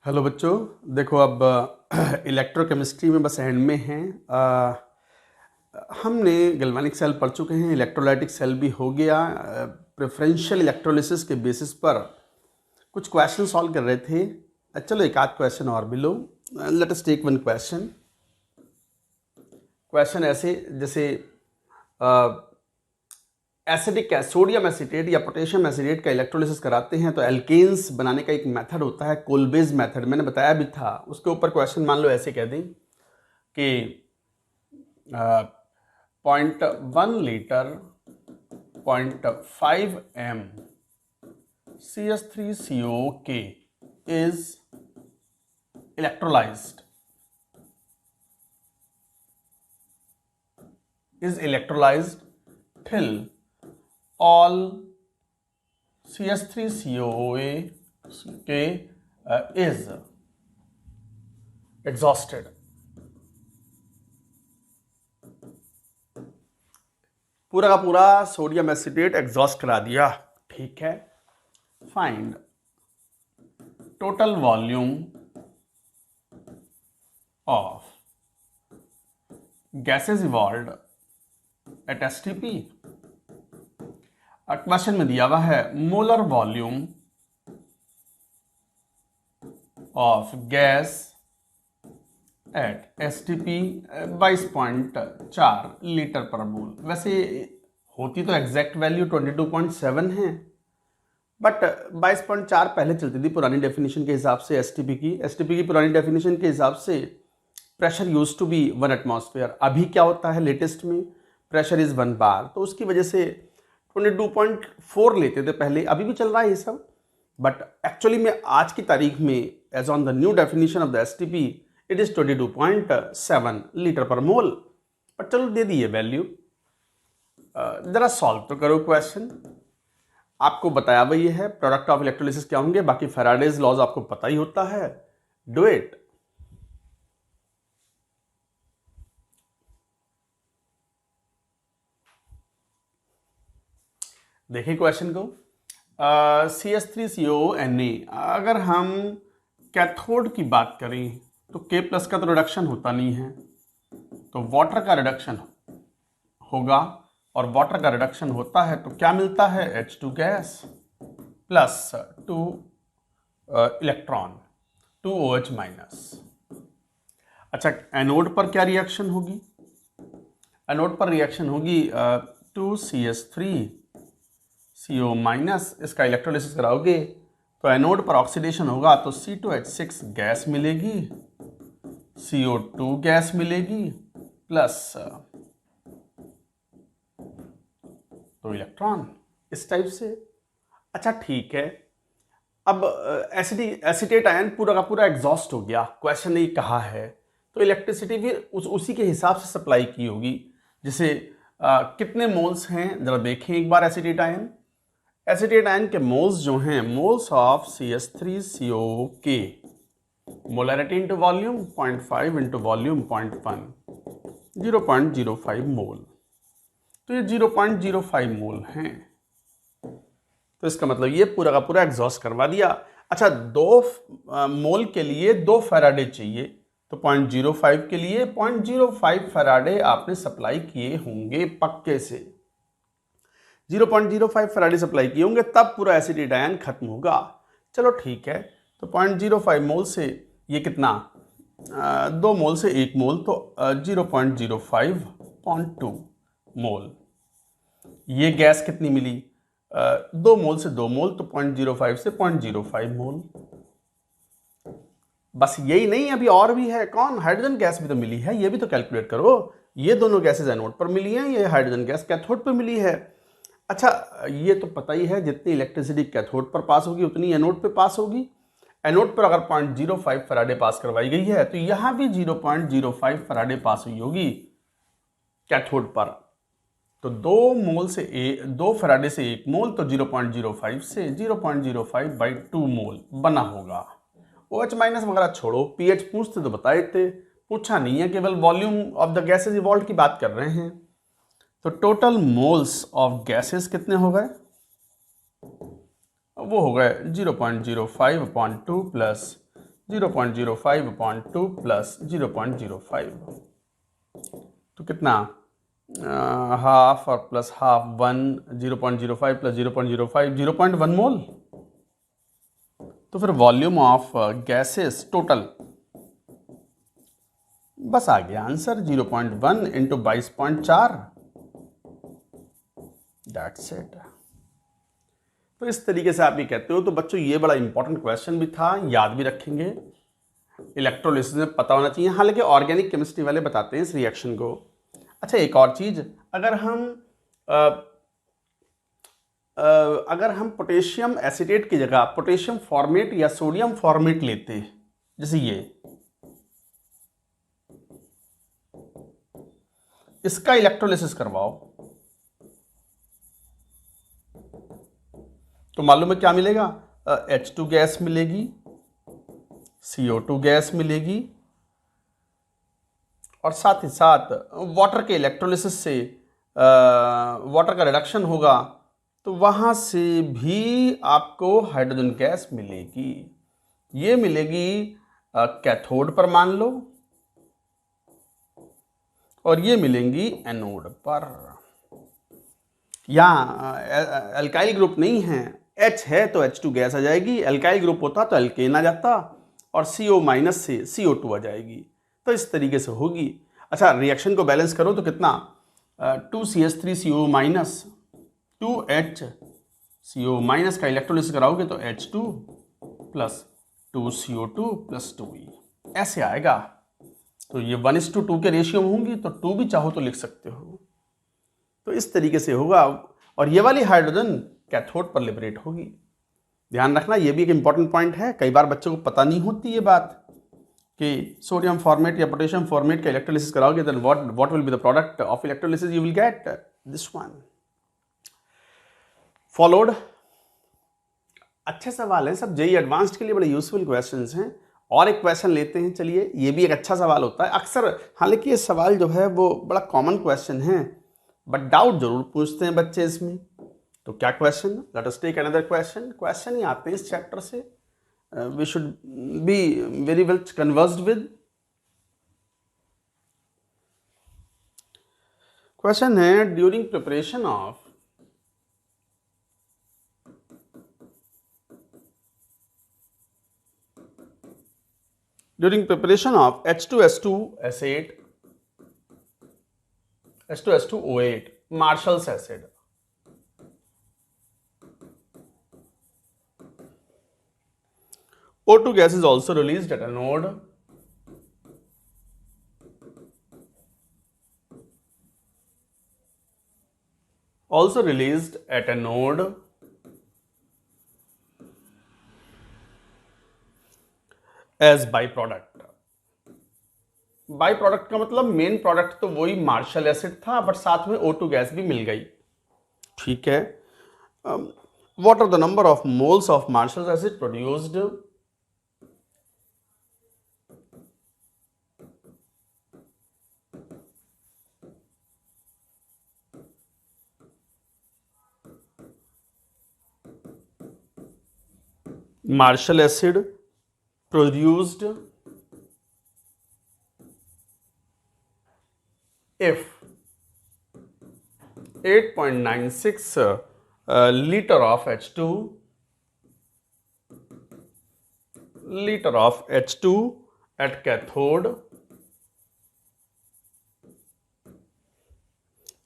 Hello बच्चों, देखो अब इलेक्ट्रोकेमिस्ट्री में बस एंड में हैं। हमने गैल्वेनिक सेल पढ़ चुके हैं, इलेक्ट्रोलाइटिक सेल भी हो गया। प्रेफरेंशियल इलेक्ट्रोलिसिस के बेसिस पर कुछ क्वेश्चन सॉल्व कर रहे थे। चलो एक आध क्वेश्चन और भी लो। Let us take one question ऐसे जैसे एसिडिक सोडियम एसिटेट या पोटेशियम एसिटेट का इलेक्ट्रोलिसिस कराते हैं तो एल्केन्स बनाने का एक मेथड होता है, कोलबेज मेथड, मैंने बताया भी था। उसके ऊपर क्वेश्चन मान लो ऐसे कह दें कि 0.1 litre 0.5 m CH3COK is electrolyzed till all CH3COA is exhausted। पूरा का पूरा सोडियम एसिटेट एग्जॉस्ट करा दिया, ठीक है। Find total volume of gases evolved at STP. Question में दिया हुआ है molar volume of gas at STP 22.4 litre per mole. वैसे होती तो एग्जैक्ट वैल्यू 22.7 है, बट 22.4 पहले चलती थी पुरानी डेफिनेशन के हिसाब से। एसटीपी की पुरानी डेफिनेशन के हिसाब से pressure used to be 1 atmosphere. अभी क्या होता है लेटेस्ट में, प्रेशर इज 1 बार, तो उसकी वजह से 22.4 लेते थे पहले। अभी भी चल रहा है ये सब, बट एक्चुअली में आज की तारीख में as on the new definition of the STP it is 22.7 litre per mole. पर चलो दे दी ये वैल्यू, जरा सॉल्व तो करो क्वेश्चन। आपको बताया हुआ ये है प्रोडक्ट ऑफ इलेक्ट्रोलिसिस क्या होंगे, बाकी फैराडेज लॉज आपको पता ही होता है। Do it. देखिए क्वेश्चन को, CH3CONA, अगर हम कैथोड की बात करें तो K+ का तो रिडक्शन होता नहीं है, तो वाटर का रिडक्शन होगा, और वाटर का रिडक्शन होता है तो क्या मिलता है, H2 gas plus 2 electron 2 OH minus. अच्छा, एनोड पर क्या रिएक्शन होगी? एनोड पर रिएक्शन होगी 2 CH3CO माइनस। इसका इलेक्ट्रोलिसिस कराओगे तो एनोड पर ऑक्सीडेशन होगा तो C2H6 गैस मिलेगी, CO2 गैस मिलेगी प्लस 2 इलेक्ट्रॉन, इस टाइप से। अच्छा ठीक है, अब एसिटेट आयन पूरा का पूरा एग्जॉस्ट हो गया, क्वेश्चन ने कहा है, तो इलेक्ट्रिसिटी भी उसी के हिसाब से सप्लाई की होगी। जैसे कितने मोल्स हैं जरा देखें एक बार। एसिटेट आयन के मोल्स जो हैं, moles of CH3COK, molarity into volume 0.5 into volume 0.1, 0.05 मोल। तो ये 0.05 मोल हैं, तो इसका मतलब ये पूरा का पूरा एग्जॉस्ट करवा दिया। अच्छा, 2 मोल के लिए 2 फैराडे चाहिए, तो 0.05 के लिए 0.05 फैराडे आपने सप्लाई किए होंगे पक्के से। 0.05 फैराडे सप्लाई किए होंगे तब पूरा एसिटेट आयन खत्म होगा। चलो ठीक है, तो 0.05 मोल से ये कितना, 2 मोल से 1 मोल, तो 0.05/2 मोल। ये गैस कितनी मिली, 2 मोल से 2 मोल, तो 0.05 से 0.05 मोल। बस यही नहीं, अभी और भी है। कौन? हाइड्रोजन गैस भी तो मिली है, ये भी तो कैलकुलेट करो। ये दोनों गैसेज एनोड पर मिली हैं, ये हाइड्रोजन गैस कैथोड पर मिली है। अच्छा, ये तो पता ही है जितनी इलेक्ट्रिसिटी कैथोड पर पास होगी उतनी एनोड पे पास होगी। एनोड पर अगर 0.05 फैराडे पास करवाई गई है तो यहां भी 0.05 फैराडे पास हुई होगी कैथोड पर। तो 2 फैराडे से 1 मोल, तो 0.05 से 0.05/2 मोल बना होगा। OH माइनस वगैरह छोड़ो, पीएच पूछते तो बताए थे, पूछा नहीं है, केवल volume of the gases evolved की बात कर रहे हैं। तो टोटल मोल्स ऑफ गैसेस कितने हो गए, वो हो गए 0.05/2 प्लस 0.05/2 प्लस 0.05, तो कितना हाफ और प्लस हाफ 1, 0.05 प्लस 0.05 0.1 मोल। तो फिर वॉल्यूम ऑफ गैसेस टोटल, बस आ गया आंसर 0.1 इंटू 22.4, दैट्स इट। तो इस तरीके से आप ये कहते हो। तो बच्चों ये बड़ा इंपॉर्टेंट क्वेश्चन भी था, याद भी रखेंगे, इलेक्ट्रोलिसिस में पता होना चाहिए। हालांकि ऑर्गेनिक केमिस्ट्री वाले बताते हैं इस रिएक्शन को। अच्छा, एक और चीज, अगर हम पोटेशियम एसीटेट की जगह पोटेशियम फॉर्मेट या सोडियम फॉर्मेट लेते हैं, जैसे ये, इसका इलेक्ट्रोलिसिस करवाओ, तो मालूम है क्या मिलेगा? H2 गैस मिलेगी, CO2 गैस मिलेगी, और साथ ही साथ वाटर के इलेक्ट्रोलिसिस से वाटर का रिडक्शन होगा, तो वहां से भी आपको हाइड्रोजन गैस मिलेगी। ये मिलेगी कैथोड पर मान लो, और ये मिलेंगी एनोड पर। यहाँ एल्काइल ग्रुप नहीं है, H है तो H2 गैस आ जाएगी, एल्काइल ग्रुप होता तो एल्केन आ जाता, और CO माइनस से CO2 आ जाएगी। तो इस तरीके से होगी। अच्छा, रिएक्शन को बैलेंस करो तो कितना, 2CH3CO माइनस 2HCO माइनस का इलेक्ट्रोलिसिस कराओगे तो H2 plus 2CO2 plus 2E, ऐसे आएगा। तो ये 1:2 के रेशियो में होंगी, तो 2 भी चाहो तो लिख सकते हो। तो इस तरीके से होगा, और ये वाली हाइड्रोजन कैथोड पर लिबरेट होगी। ध्यान रखना, ये भी एक इंपॉर्टेंट पॉइंट है, कई बार बच्चों को पता नहीं होती ये बात कि सोडियम फॉर्मेट या पोटेशियम फॉर्मेट का इलेक्ट्रोलिसिस कराओगे, then what will be the product of electrolysis, you will get this one. Followed. अच्छे सवाल हैं सब, जेईई एडवांस्ड के लिए बड़े यूजफुल क्वेश्चंस हैं। और एक क्वेश्चन लेते हैं, चलिए, ये भी एक अच्छा सवाल होता है अक्सर। हालांकि ये सवाल जो है वो बड़ा कॉमन क्वेश्चन है, बट डाउट जरूर पूछते हैं बच्चे इसमें। तो क्या question? Let us take another question. Question ही आते हैं इस चैप्टर से, we should be very well conversed with. Question है, during preparation of H2S2 acid, H2S2O8, Marshall's acid, O2 gas is also released at anode, as byproduct। By product का मतलब main product तो वही मार्शल एसिड था, but साथ में O2 gas भी मिल गई। ठीक है। What are the number of moles of Marshall acid produced? Marshall acid produced if 8.96 liter of H2 at cathode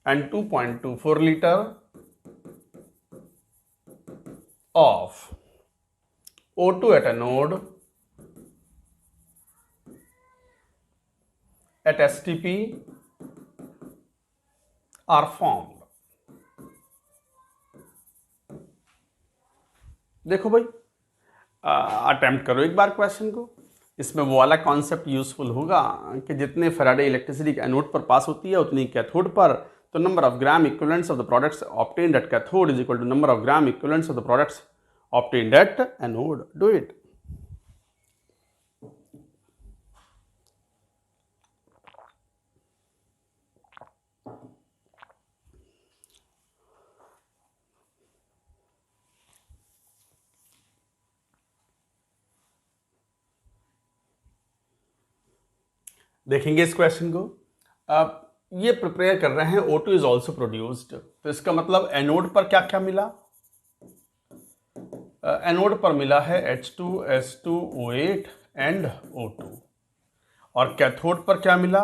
and 2.24 liter of O2 at anode at STP are formed। देखो भाई, attempt करो एक बार question को। इसमें वो वाला concept useful होगा कि जितने फैराडे इलेक्ट्रिसिटी एनोड पर पास होती है उतनी कैथोड पर, तो number of gram equivalents of the products obtained at cathode is equal to number of gram equivalents of the products obtained at anode. Do it. देखेंगे इस क्वेश्चन को। अब ये प्रिपेयर कर रहे हैं O2 इज ऑल्सो प्रोड्यूस्ड, तो इसका मतलब एनोड पर क्या क्या मिला? एनोड पर मिला है H2S2O8 एंड O2। और कैथोड पर क्या मिला?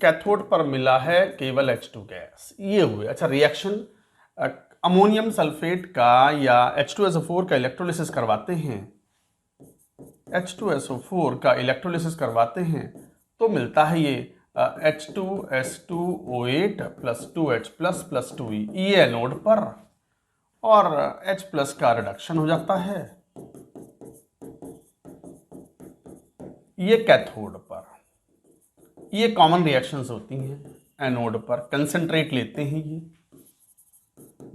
कैथोड पर मिला है केवल H2 गैस। ये हुए। अच्छा, रिएक्शन अमोनियम सल्फेट का या H2SO4 का इलेक्ट्रोलिसिस करवाते हैं, H2SO4 का इलेक्ट्रोलिसिस करवाते हैं तो मिलता है ये H2S2O8 plus 2H plus 2E। ये एनोड पर, और H प्लस का रिडक्शन हो जाता है ये कैथोड पर। ये कॉमन रिएक्शंस होती हैं एनोड पर। कंसंट्रेट लेते हैं, ये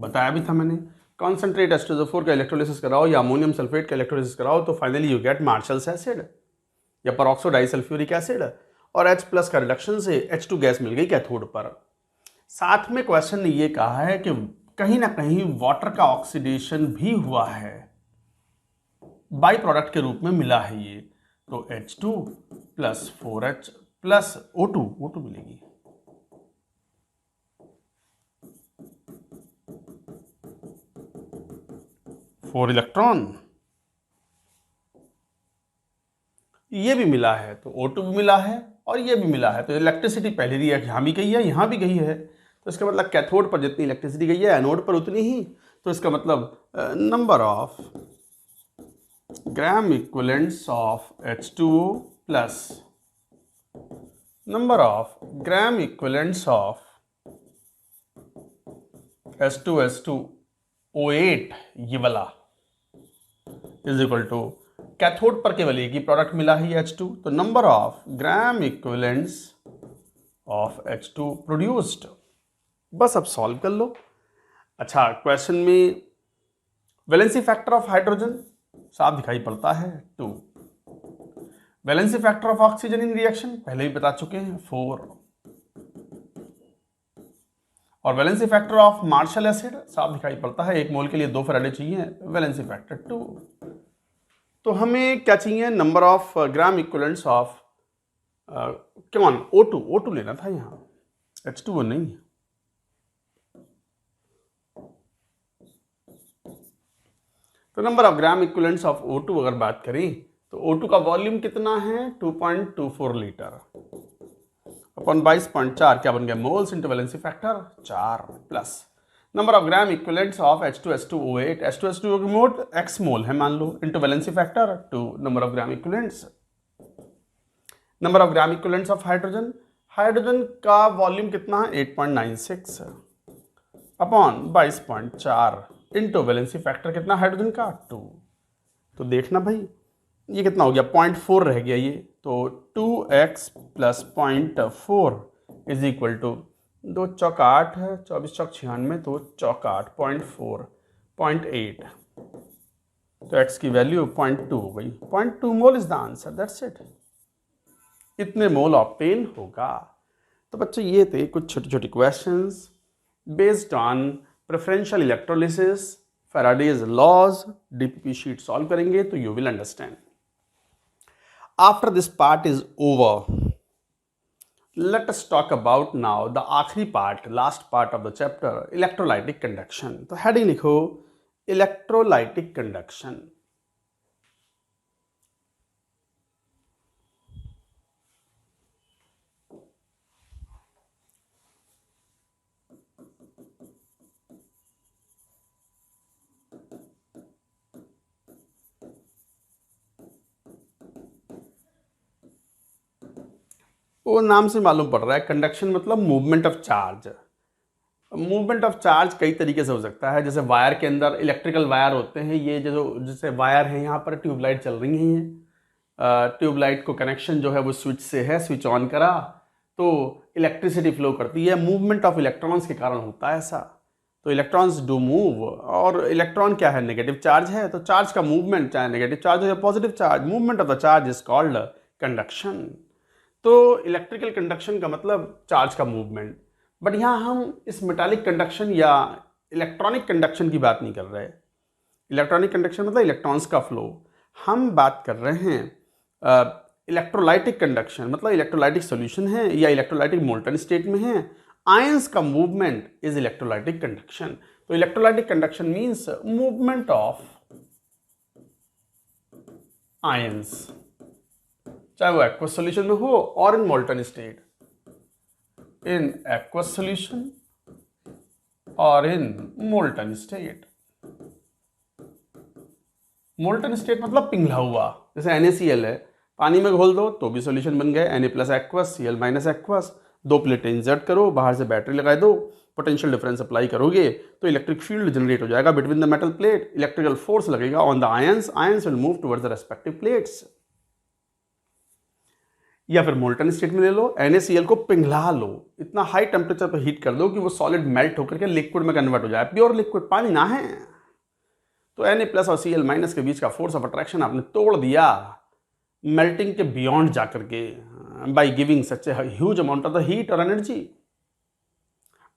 बताया भी था मैंने। कॉन्सेंट्रेट H2SO4 का इलेक्ट्रोलिसिस कराओ या अमोनियम सल्फेट का इलेक्ट्रोलिसिस कराओ तो finally you get marshals acid या पेरोक्सो डाइसल्फ्यूरिक एसिड, और H प्लस का रिडक्शन से H2 गैस मिल गई कैथोड पर। साथ में क्वेश्चन ने ये कहा है कि कहीं ना कहीं वाटर का ऑक्सीडेशन भी हुआ है, बाई प्रोडक्ट के रूप में मिला है ये, तो H2 plus 4H plus O2 मिलेगी। फोर इलेक्ट्रॉन ये भी मिला है, तो O2 भी मिला है और ये भी मिला है, तो इलेक्ट्रिसिटी पहले रिएक्ट यहाँ भी गई है, यहाँ भी गई है, तो इसका मतलब कैथोड पर जितनी इलेक्ट्रिसिटी गई है एनोड पर उतनी ही। तो इसका मतलब number of gram equivalents of H2O plus number of gram equivalents of H2S2O8 ये वाला इज इक्वल टू कैथोड पर केवल एक ही प्रोडक्ट मिला है H2, तो number of gram equivalents of H2 produced. बस अब सॉल्व कर लो। अच्छा, क्वेश्चन में वैलेंसी फैक्टर ऑफ हाइड्रोजन साफ दिखाई पड़ता है 2। Valency factor of oxygen in reaction पहले भी बता चुके हैं 4। और valency factor of Marshall acid साफ दिखाई पड़ता है, 1 मोल के लिए 2 फैराडे चाहिए, वैलेंसी फैक्टर 2। तो हमें क्या चाहिए? Number of gram equivalents of कौन? O2 लेना था यहाँ, H2O नहीं। तो number of gram equivalents of O2 अगर बात करें तो O2 का वॉल्यूम कितना है? 2.24 लीटर अपन 22.4 क्या बन गया? Moles into valency factor 4 plus number of gram equivalents of H2S2O8। H2S2O की मोल x मोल है मान लो, into valency factor 2 number of gram equivalents. Number of gram equivalents of hydrogen, hydrogen का वॉल्यूम कितना है? 8.96 अपॉन 22.4 इंटू वैलेंसी फैक्टर कितना hydrogen का? 2। तो देखना भाई ये कितना हो गया? 0.4 रह गया ये, तो 2x plus 0.4 is equal to 2 चौक 8 है, 24 चौक 96, तो चौक 8 0.4 0.8, तो x की वैल्यू 0.2 हो गई। 0.2 mole is the answer, that's it. इतने मोल ऑब्टेन होगा। तो बच्चों ये थे कुछ छोटे छोटे questions based on preferential electrolysis, Faraday's laws. DPP sheet solve करेंगे तो you will understand. After this part is over, let us talk about now the आखिरी part, last part of the chapter, electrolytic conduction. तो heading लिखो electrolytic conduction. वो नाम से मालूम पड़ रहा है, कंडक्शन मतलब movement of charge. Movement of charge कई तरीके से हो सकता है, जैसे वायर के अंदर इलेक्ट्रिकल वायर होते हैं, ये जो जैसे वायर है यहाँ पर ट्यूबलाइट चल रही हैं, ट्यूबलाइट को कनेक्शन जो है वो स्विच से है, स्विच ऑन करा तो इलेक्ट्रिसिटी फ्लो करती है, मूवमेंट ऑफ इलेक्ट्रॉन्स के कारण होता है ऐसा। तो इलेक्ट्रॉन्स डू मूव, और इलेक्ट्रॉन क्या है? नेगेटिव चार्ज है, तो चार्ज का मूवमेंट चाहे नेगेटिव चार्ज हो या positive charge, movement of the charge is called conduction. तो इलेक्ट्रिकल कंडक्शन का मतलब चार्ज का मूवमेंट। बट यहाँ हम इस मेटालिक कंडक्शन या इलेक्ट्रॉनिक कंडक्शन की बात नहीं कर रहे। इलेक्ट्रॉनिक कंडक्शन मतलब इलेक्ट्रॉन्स का फ्लो। हम बात कर रहे हैं इलेक्ट्रोलाइटिक कंडक्शन मतलब इलेक्ट्रोलाइटिक सॉल्यूशन है या इलेक्ट्रोलाइटिक मोल्टन स्टेट में है, आयंस का मूवमेंट इज इलेक्ट्रोलाइटिक कंडक्शन। तो electrolytic conduction means movement of ions, चाहे वो एक्वस सॉल्यूशन में हो और in molten state, in aqueous solution और in molten state. Molten state मतलब पिघला हुआ, जैसे NaCl है, पानी में घोल दो तो भी सॉल्यूशन बन गए, Na plus aqueous Cl minus aqueous, दो प्लेटें इंसर्ट करो, बाहर से बैटरी लगा दो, पोटेंशियल डिफरेंस अप्लाई करोगे तो इलेक्ट्रिक फील्ड जनरेट हो जाएगा between the metal plate, electrical force लगेगा on the ions, ions will move towards the respective plates. या फिर मोल्टन स्टेट में ले लो, NaCl को पिघला लो, इतना हाई टेम्परेचर पर हीट कर दो कि वो सॉलिड मेल्ट होकर के लिक्विड में कन्वर्ट हो जाए, प्योर लिक्विड, पानी ना है। तो Na प्लस और Cl माइनस के बीच का फोर्स ऑफ अट्रैक्शन आपने तोड़ दिया मेल्टिंग के बियॉन्ड जाकर के, by giving such a huge amount of the heat और एनर्जी।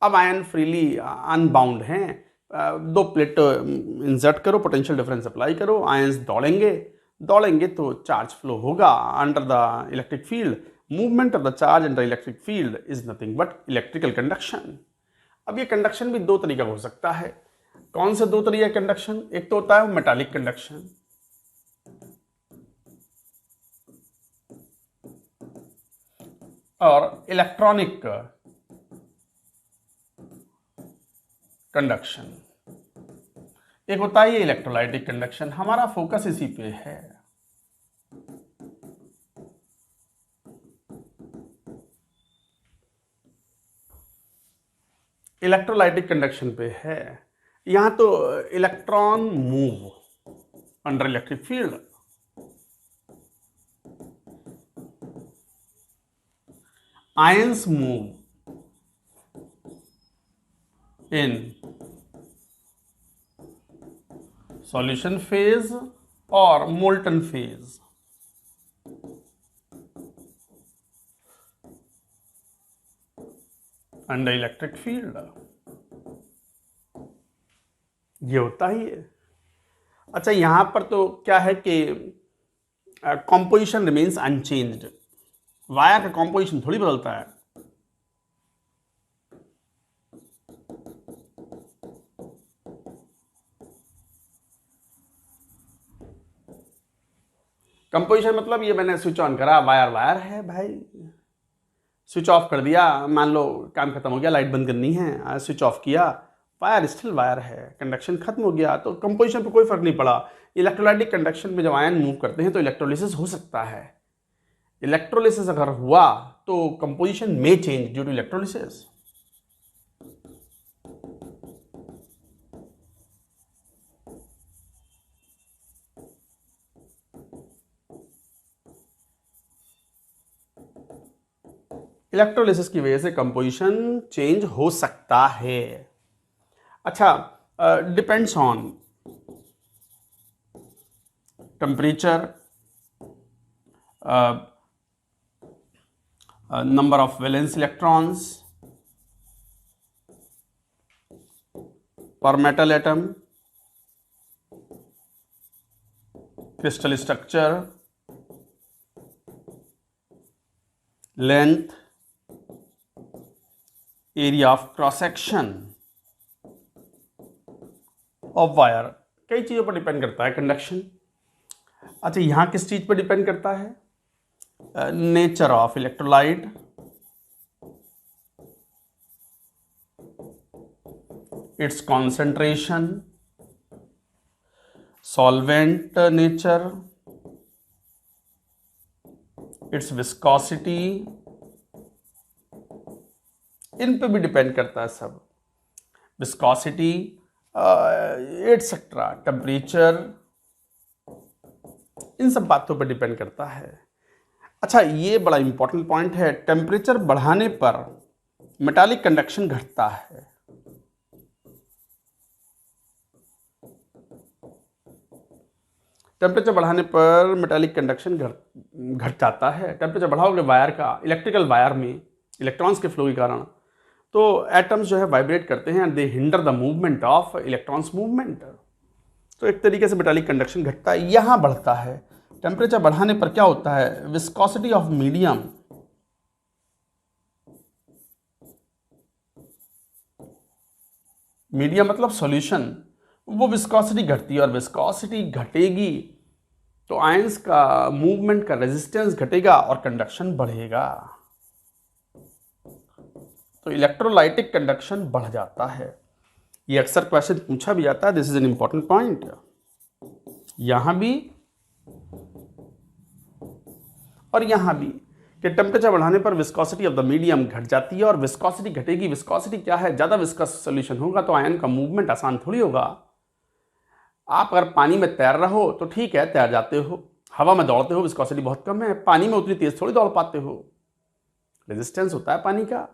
अब आयन फ्रीली अनबाउंड हैं, दो प्लेट इंसर्ट करो, पोटेंशियल डिफरेंस अप्लाई करो, आयंस दौड़ेंगे तो चार्ज फ्लो होगा under the electric field. Movement of the charge under electric field is nothing but electrical conduction. अब ये कंडक्शन भी दो तरीका हो सकता है। कौन से दो तरीके कंडक्शन? एक तो होता है मेटालिक कंडक्शन, और इलेक्ट्रॉनिक कंडक्शन। एक होता है ये इलेक्ट्रोलाइटिक कंडक्शन, हमारा फोकस इसी पे है। इलेक्ट्रोलाइटिक कंडक्शन पे है, यहां तो electron move under electric field, ions move in solution phase और molten phase. Under electric field ये होता ही है। अच्छा, यहां पर तो क्या है कि कॉम्पोजिशन रिमेन्स अनचेंज्ड, वायर का कॉम्पोजिशन थोड़ी बदलता है। कंपोजिशन मतलब ये मैंने स्विच ऑन करा, वायर है भाई, स्विच ऑफ कर दिया, मान लो काम खत्म हो गया, लाइट बंद करनी है, स्विच ऑफ किया, वायर स्टिल वायर है, कंडक्शन खत्म हो गया, तो कंपोजिशन पे कोई फर्क नहीं पड़ा। इलेक्ट्रोलाइटिक कंडक्शन में जब आयन मूव करते हैं तो इलेक्ट्रोलिसिस हो सकता है। इलेक्ट्रोलिसिस अगर हुआ तो कंपोजिशन में change due to electrolysis. Electrolysis की वजह से कंपोजिशन चेंज हो सकता है। अच्छा, depends on temperature, number of valence electrons per metal atom, crystal structure, length, area of cross section of wire, कई चीजों पर डिपेंड करता है कंडक्शन। अच्छा, यहां किस चीज पर डिपेंड करता है? Nature of electrolyte, its concentration, solvent nature, its viscosity, इन पे भी डिपेंड करता है सब। विस्कोसिटी एटसेट्रा, टेम्परेचर, इन सब बातों पर डिपेंड करता है। अच्छा, ये बड़ा इंपॉर्टेंट पॉइंट है, टेम्परेचर बढ़ाने पर मेटालिक कंडक्शन घटता है। टेम्परेचर बढ़ाने पर मेटालिक कंडक्शन घट जाता है। टेम्परेचर बढ़ाओगे वायर का, इलेक्ट्रिकल वायर में इलेक्ट्रॉन्स के फ्लो के कारण, तो एटम्स जो है वाइब्रेट करते हैं, they hinder the movement of electrons movement. तो एक तरीके से मेटालिक कंडक्शन घटता है, यहाँ बढ़ता है। टेम्परेचर बढ़ाने पर क्या होता है, विस्कोसिटी ऑफ मीडियम मतलब सॉल्यूशन, वो विस्कोसिटी घटती है और विस्कोसिटी घटेगी तो आयंस का मूवमेंट का रेजिस्टेंस घटेगा और कंडक्शन बढ़ेगा, तो इलेक्ट्रोलाइटिक कंडक्शन बढ़ जाता है। ये अक्सर क्वेश्चन पूछा भी जाता है, this is an important point. यहां भी और यहां भी कि टेम्परेचर बढ़ाने पर विस्कोसिटी ऑफ द मीडियम घट जाती है और विस्कोसिटी घटेगी। विस्कोसिटी क्या है, ज़्यादा विस्कस सॉल्यूशन होगा तो आयन का मूवमेंट आसान थोड़ी होगा। आप अगर पानी में तैर रहे हो तो ठीक है, तैर जाते हो, हवा में दौड़ते हो, विस्कोसिटी बहुत कम है, पानी में उतनी तेज थोड़ी दौड़ पाते हो, रेजिस्टेंस होता है पानी का।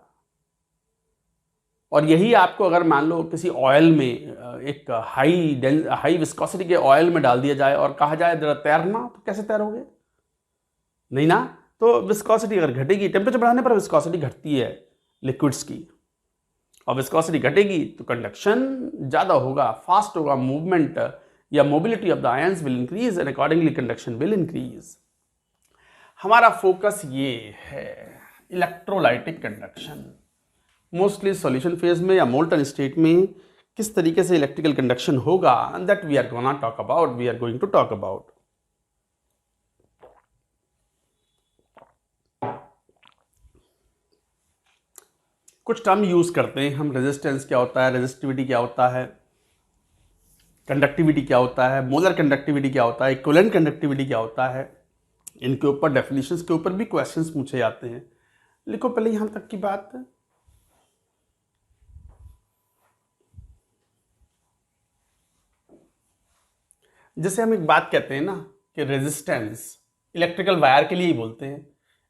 और यही आपको अगर मान लो किसी ऑयल में एक हाई विस्कोसिटी के ऑयल में डाल दिया जाए और कहा जाए जरा तैरना, तो कैसे तैरोगे, नहीं ना। तो विस्कोसिटी अगर घटेगी, टेम्परेचर बढ़ाने पर विस्कोसिटी घटती है लिक्विड्स की, और विस्कोसिटी घटेगी तो कंडक्शन ज़्यादा होगा, फास्ट होगा, मूवमेंट या mobility of the ions will increase and accordingly conduction will increase. हमारा फोकस ये है electrolytic conduction, mostly solution phase में या मोल्टन स्टेट में किस तरीके से इलेक्ट्रिकल कंडक्शन होगा, that we are gonna talk about, we are going to talk about. कुछ टर्म यूज करते हैं हम, रेजिस्टेंस क्या होता है, रेजिस्टिविटी क्या होता है, कंडक्टिविटी क्या होता है, मोलर कंडक्टिविटी क्या होता है, इक्विवेलेंट कंडक्टिविटी क्या होता है। इनके ऊपर डेफिनेशंस के ऊपर भी क्वेश्चंस पूछे जाते हैं। लिखो पहले यहां तक की बात। जैसे हम एक बात कहते हैं ना कि रेजिस्टेंस इलेक्ट्रिकल वायर के लिए ही बोलते हैं,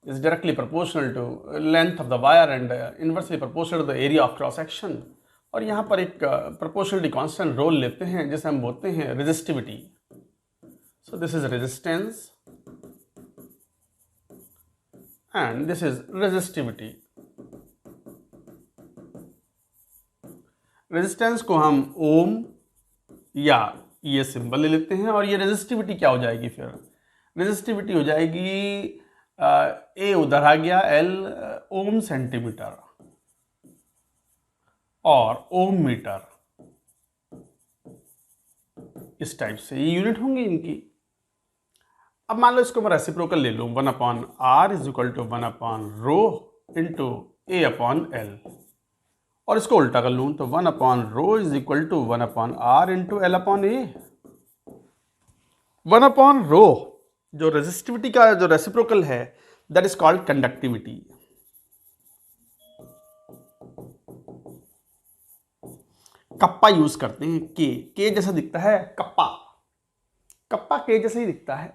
is directly proportional to length of the wire and inversely proportional to the area of cross section। और यहाँ पर एक proportionality constant रोल लेते हैं जिसे हम बोलते हैं resistivity। So this is resistance and this is resistivity। Resistance को हम ओम या ये सिंबल ले लेते हैं और ये रेजिस्टिविटी क्या हो जाएगी, फिर रेजिस्टिविटी हो जाएगी ए उधर आ गया एल ओम सेंटीमीटर और ओम मीटर, इस टाइप से ये यूनिट होंगी इनकी। अब मान लो इसको मैं रेसिप्रोकल ले लूँ, 1/r is equal to 1/ρ into A upon L, और इसको उल्टा कर लूँ तो 1/ρ is equal to 1/r into L upon A. 1/ρ जो रेजिस्टिविटी का जो रेसिप्रोकल है that is called conductivity. Kappa use करते हैं, के जैसा दिखता है कप्पा के जैसा ही दिखता है,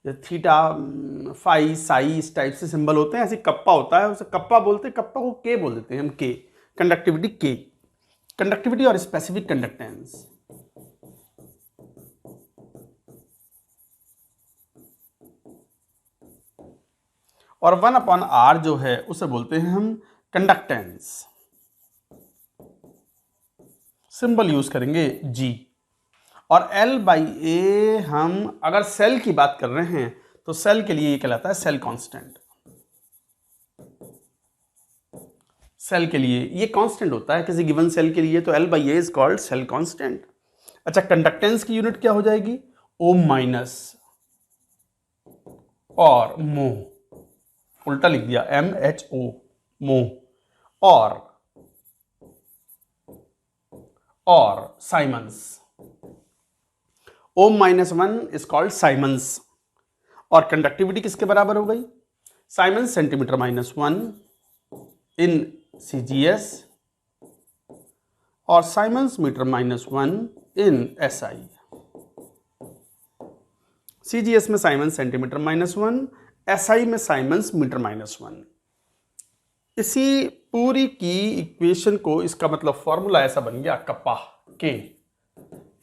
जैसे थीटा फाई साई इस टाइप से सिंबल होते हैं, ऐसे कप्पा होता है, उसे कप्पा बोलते हैं, कप्पा को के बोल देते हैं हम, के कंडक्टिविटी, के कंडक्टिविटी और स्पेसिफिक कंडक्टेंस। और 1/r जो है उसे बोलते हैं हम कंडक्टेंस, सिंबल यूज करेंगे G। और L/A हम अगर सेल की बात कर रहे हैं तो सेल के लिए ये कहलाता है सेल कांस्टेंट। सेल के लिए ये कांस्टेंट होता है किसी गिवन सेल के लिए, तो L/A is called cell constant. अच्छा, कंडक्टेंस की यूनिट क्या हो जाएगी, ओम माइनस और मो, उल्टा लिख दिया MHO मो, और siemens, ohm -1 is called siemens. और कंडक्टिविटी किसके बराबर हो गई, साइमंस सेंटीमीटर -1 इन CGS और siemens metre -1 in SI। CGS में साइमंस सेंटीमीटर -1, SI में साइमंस मीटर -1। इसी पूरी की इक्वेशन को, इसका मतलब फॉर्मूला ऐसा बन गया, कप्पा के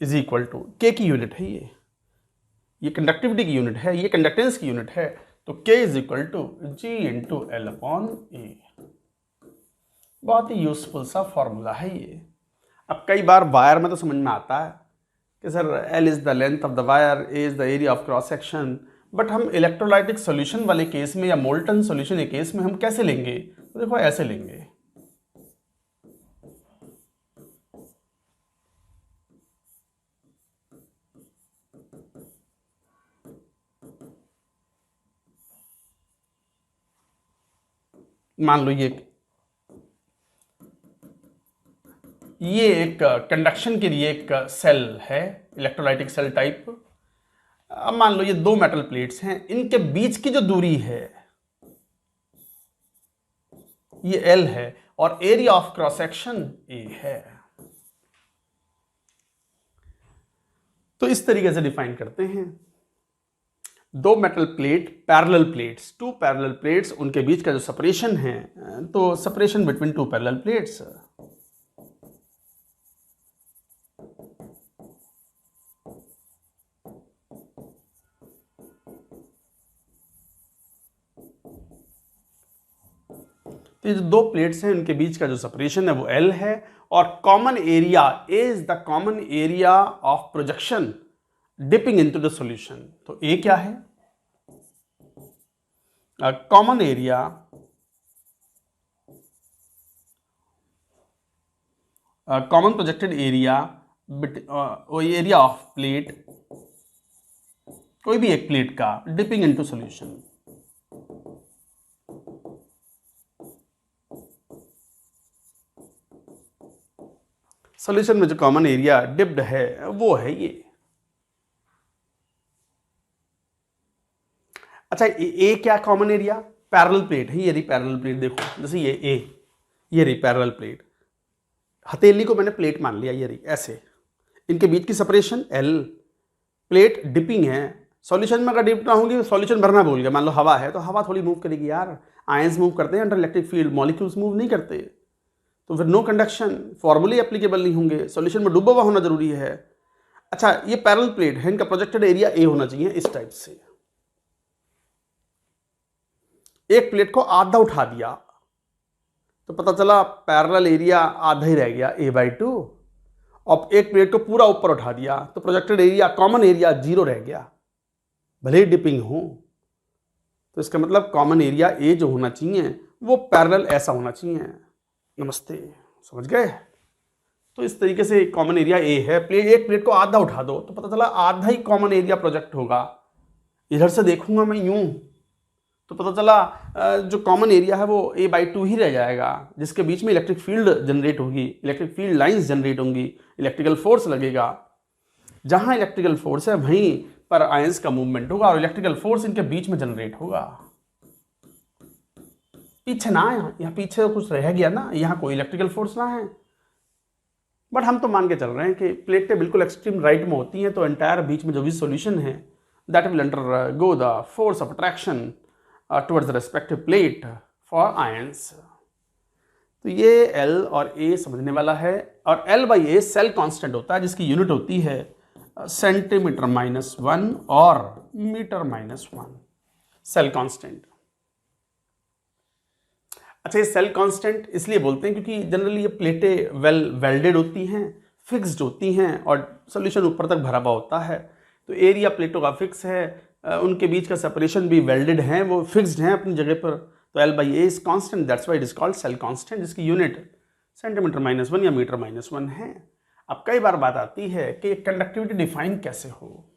इज इक्वल टू, के की यूनिट है ये कंडक्टिविटी की यूनिट है, ये कंडक्टेंस की यूनिट है, तो K is equal to G into L upon A. बहुत ही यूजफुल सा फॉर्मूला है ये। अब कई बार वायर में तो समझ में आता है कि sir L is the length of the wire, A is the area of cross section, but हम इलेक्ट्रोलाइटिक सॉल्यूशन वाले केस में या मोल्टन सॉल्यूशन के केस में हम कैसे लेंगे? तो देखो ऐसे लेंगे। मान लो ये एक कंडक्शन के लिए एक सेल है, इलेक्ट्रोलाइटिक सेल टाइप। अब मान लो ये दो मेटल प्लेट्स हैं, इनके बीच की जो दूरी है ये L है और area of cross section A है। तो इस तरीके से डिफाइन करते हैं। दो metal plate parallel plates, two parallel plates, उनके बीच का जो सेपरेशन है, तो separation between two parallel plates. तो ये जो दो प्लेट्स हैं उनके बीच का जो सेपरेशन है वो L है और common area is the common area of projection dipping into the solution. तो A क्या है? Common area common projected area area of plate, कोई भी एक प्लेट का, डिपिंग इनटू सॉल्यूशन। सॉल्यूशन में जो कॉमन एरिया डिप्ड है वो है ये। अच्छा, ए क्या कॉमन एरिया? पैरेलल प्लेट है, ये रही पैरेलल प्लेट। देखो जैसे ये ए, ये रही पैरेलल प्लेट, हथेली को मैंने प्लेट मान लिया, ये रही ऐसे, इनके बीच की सेपरेशन L, प्लेट डिपिंग है। सॉल्यूशन में अगर डिप ना होगी, सॉल्यूशन भरना भूल गया, मान लो हवा है तो हवा थोड़ी मूव करेगी यार, आयंस मूव करते हैं under electric field, molecules move नहीं करते, तो फिर नो कंडक्शन, फॉर्मूले एप्लीकेबल नहीं होंगे, सॉल्यूशन में डूबा हुआ होना जरूरी है। अच्छा, ये पैरेलल प्लेट है, इनका प्रोजेक्टेड एरिया A होना चाहिए इस टाइप से। एक प्लेट को आधा उठा दिया तो पता चला पैरेलल एरिया आधा ही रह गया, A/2। अब एक प्लेट को पूरा ऊपर उठा दिया तो प्रोजेक्टेड एरिया, कॉमन एरिया 0 रह गया, भले ही डिपिंग हो। तो इसका मतलब कॉमन एरिया A जो होना चाहिए वो पैरेलल ऐसा होना चाहिए। नमस्ते, समझ गए? तो इस तरीके से कॉमन एरिया A है। एक प्लेट को आधा उठा दो तो पता चला आधा ही कॉमन एरिया प्रोजेक्ट होगा। इधर से देखूंगा मैं यूं तो पता चला जो कॉमन एरिया है वो A/2 ही रह जाएगा, जिसके बीच में इलेक्ट्रिक फील्ड जनरेट होगी, इलेक्ट्रिक फील्ड लाइंस जनरेट होंगी, इलेक्ट्रिकल फोर्स लगेगा। जहां इलेक्ट्रिकल फोर्स है वहीं पर आयंस का मूवमेंट होगा और इलेक्ट्रिकल फोर्स इनके बीच में जनरेट होगा। पीछे ना, यहाँ पीछे तो कुछ रह गया ना, यहाँ कोई इलेक्ट्रिकल फोर्स ना है। बट हम तो मान के चल रहे हैं कि प्लेटें बिल्कुल एक्सट्रीम राइट में होती हैं, तो एंटायर बीच में जो भी सॉल्यूशन है that will undergo the force of attraction towards the respective plate for ions. तो ये L और A समझने वाला है। और L/A सेल कांस्टेंट होता है, जिसकी यूनिट होती है सेंटीमीटर-1 और मीटर-1, सेल कांस्टेंट। अच्छा, ये सेल कांस्टेंट इसलिए बोलते हैं क्योंकि जनरली ये प्लेटें वेल वेल्डेड होती हैं, फिक्स्ड होती हैं और सॉल्यूशन ऊपर तक भरा हुआ होता है। तो एरिया प्लेटों का फिक्स है, उनके बीच का सेपरेशन भी वेल्डेड है, वो फिक्स्ड हैं अपनी जगह पर। तो L/A is constant, that's why it is called cell constant, जिसकी यूनिट सेंटीमीटर-1 या मीटर-1 है। अब कई बार बात आती है कि कंडक्टिविटी डिफाइन कैसे हो।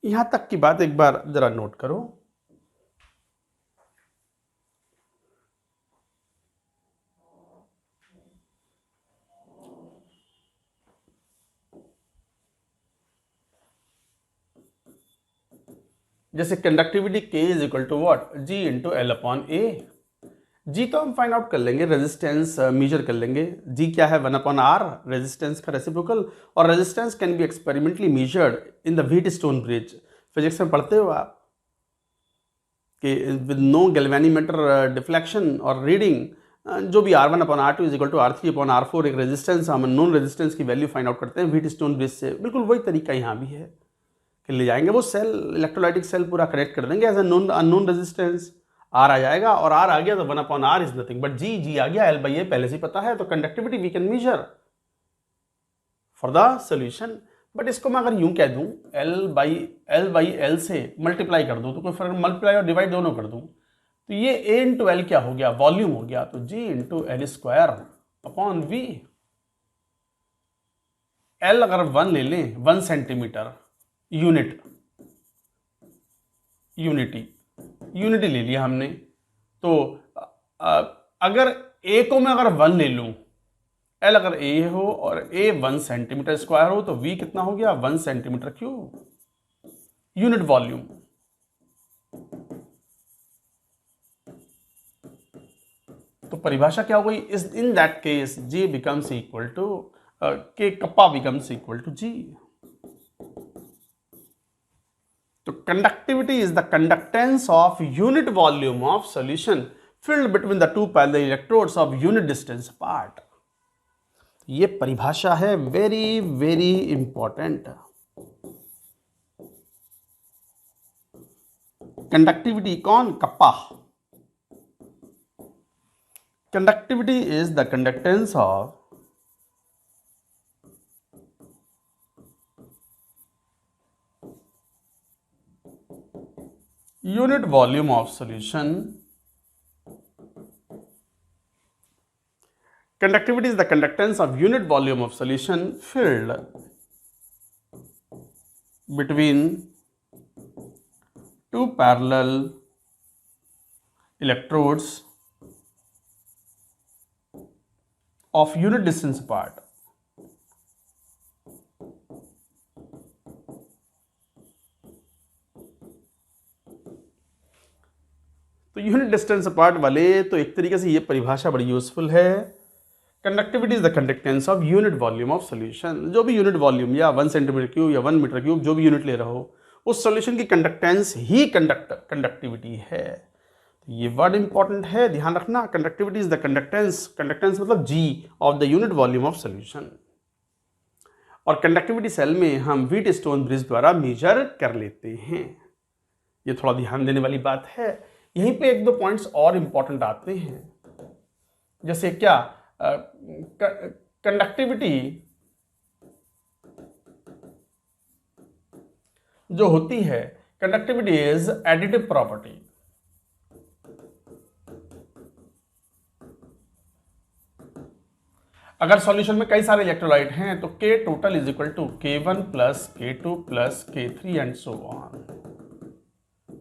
यहां तक की बात एक बार जरा नोट करो। जैसे conductivity K is equal to what, G into L/A। G तो हम फाइंड आउट कर लेंगे, रेजिस्टेंस मेजर कर लेंगे। G क्या है? 1/R, रेजिस्टेंस का रेसिप्रोकल। और resistance can be experimentally measured in the Wheatstone bridge. Physics में पढ़ते हो आप कि विद नो गैल्वेनोमीटर डिफ्लेक्शन और रीडिंग, जो भी R1/R2 is equal to R3/R4 एक रेजिस्टेंस, हम नॉन रेजिस्टेंस की वैल्यू फाइंड आउट करते हैं व्हीटस्टोन ब्रिज से। बिल्कुल वही तरीका यहाँ भी है कि ले जाएंगे वो सेल, इलेक्ट्रोलाइटिक सेल पूरा कनेक्ट कर देंगे as a unknown resistance, R आ जाएगा और R आ गया तो 1/R is nothing but G आ गया, L/A पहले से पता है। तो conductivity we can measure for the solution. But इसको मैं अगर यूं कह दूं L बाई एल से मल्टीप्लाई कर दूँ तो कोई फर्क, मल्टीप्लाई और डिवाइड दोनों कर दूँ तो ये A इंटू एल क्या हो गया, वॉल्यूम हो गया, तो G into L square upon V। L अगर 1 ले लें, 1 सेंटीमीटर, यूनिटी ले लिया हमने, तो अगर A को मैं अगर 1 ले लूं, L अगर A हो और A 1 सेंटीमीटर स्क्वायर हो तो V कितना हो गया, 1 सेंटीमीटर क्यूब, यूनिट वॉल्यूम। तो परिभाषा क्या हो गई, इस in that case J becomes equal to K kappa becomes equal to G। तो conductivity is the conductance of unit volume of solution filled between the two parallel electrodes of unit distance apart। ये परिभाषा है very very important. Conductivity कौन, kappa. Conductivity is the conductance of unit volume of solution। Conductivity is the conductance of unit volume of solution filled between two parallel electrodes of unit distance apart। तो unit distance apart वाले, तो एक तरीके से ये परिभाषा बड़ी useful है। Conductivity is the conductance of unit volume of solution. जो भी यूनिट वॉल्यूम या 1 सेंटीमीटर क्यूब या 1 मीटर क्यूब जो भी यूनिट ले रहा हो, उस सॉल्यूशन की कंडक्टेंस ही कंडक्टिविटी है। तो ये वर्ड इंपॉर्टेंट है, ध्यान रखना। Conductivity is the conductance, conductance मतलब G of the unit volume of solution. और कंडक्टिविटी सेल में हम व्हीटस्टोन ब्रिज द्वारा मेजर कर लेते हैं। ये थोड़ा ध्यान देने वाली बात है। यहीं पे एक दो पॉइंट्स और इंपॉर्टेंट आते हैं, जैसे क्या, कंडक्टिविटी जो होती है, कंडक्टिविटी इज एडिटिव प्रॉपर्टी। अगर सॉल्यूशन में कई सारे इलेक्ट्रोलाइट हैं तो K total is equal to K1 plus K2 plus K3 and so on,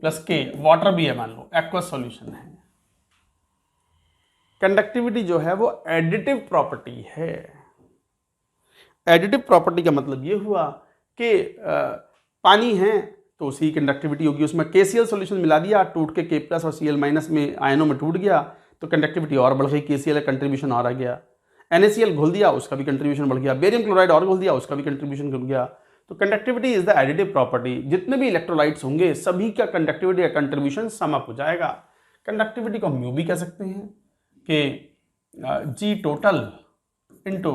plus K water भी है, मान लो एक्वस सॉल्यूशन है। कंडक्टिविटी जो है वो एडिटिव प्रॉपर्टी है। एडिटिव प्रॉपर्टी का मतलब ये हुआ कि पानी है तो उसी कंडक्टिविटी होगी, उसमें KCl सॉल्यूशन मिला दिया, टूट के K प्लस और Cl माइनस में आयनों में टूट गया तो कंडक्टिविटी और बढ़ गई, KCl कंट्रीब्यूशन और आ गया। NaCl घुल दिया, उसका भी कंट्रीब्यूशन बढ़ गया। बेरियम क्लोराइड और घुल दिया, उसका भी कंट्रीब्यूशन घुल गया। तो conductivity is the additive property. जितने भी इलेक्ट्रोलाइट्स होंगे सभी का कंडक्टिविटी या कंट्रीब्यूशन सम अप हो जाएगा। कंडक्टिविटी को हम यूं भी कह सकते हैं कि G total into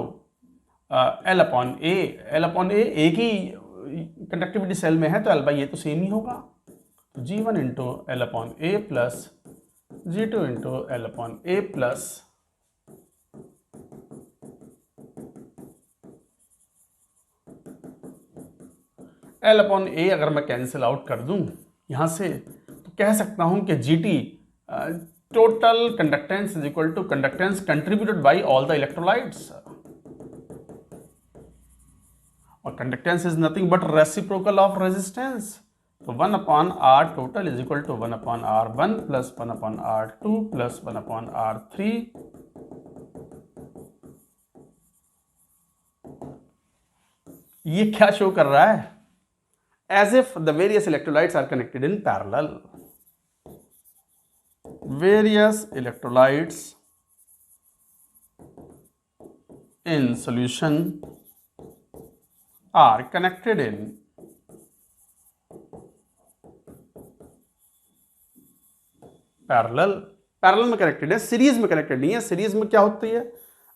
L upon A. L upon A एक ही कंडक्टिविटी सेल में है तो L बाई ए तो सेम ही होगा। तो G1 into L upon A plus G2 into L upon A plus L upon A अगर मैं कैंसिल आउट कर दूं यहां से तो कह सकता हूं कि GT total conductance is equal to conductance contributed by all the electrolytes. और conductance is nothing but reciprocal of resistance. तो 1 upon R total is equal to 1 upon R1 plus 1 upon R2 plus 1 upon R3 ये क्या show कर रहा है, as if the various electrolytes are connected in parallel। various electrolytes in solution are connected in parallel. Parallel में connected है, series में connected नहीं है। सीरीज में क्या होती है,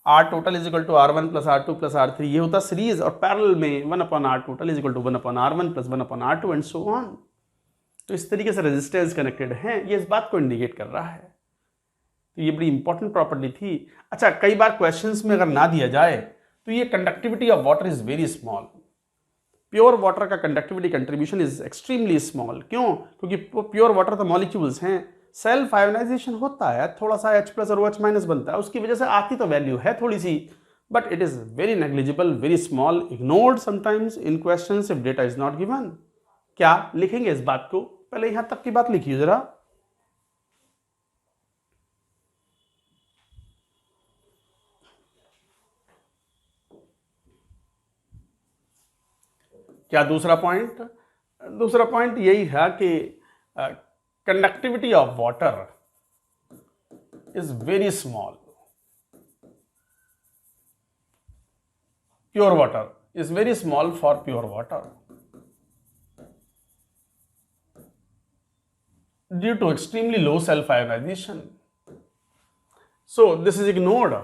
R total is equal to R1 plus R2 plus R3, ये होता है सीरीज। और पैरेलल में 1 upon R total is equal to 1 upon R1 plus 1 upon R2 and so on. तो इस तरीके से रेजिस्टेंस कनेक्टेड है, ये इस बात को इंडिकेट कर रहा है। तो ये बड़ी इंपॉर्टेंट प्रॉपर्टी थी। अच्छा, कई बार क्वेश्चंस में अगर ना दिया जाए तो ये conductivity of water is very small, pure water का conductivity contribution is extremely small. क्यों? क्योंकि प्योर वाटर तो मॉलिक्यूल्स हैं, सेल्फ आयोनाइजेशन होता है, थोड़ा सा H+ और OH- बनता है, उसकी वजह से आती तो वैल्यू है थोड़ी सी, but it is very negligible, very small, ignored sometimes in questions if data is not given. क्या लिखेंगे इस बात को? पहले यहां तक की बात लिखिए जरा। क्या दूसरा पॉइंट? दूसरा पॉइंट यही है कि conductivity of water is very small. Pure water is very small for pure water due to extremely low self ionization. So this is ignored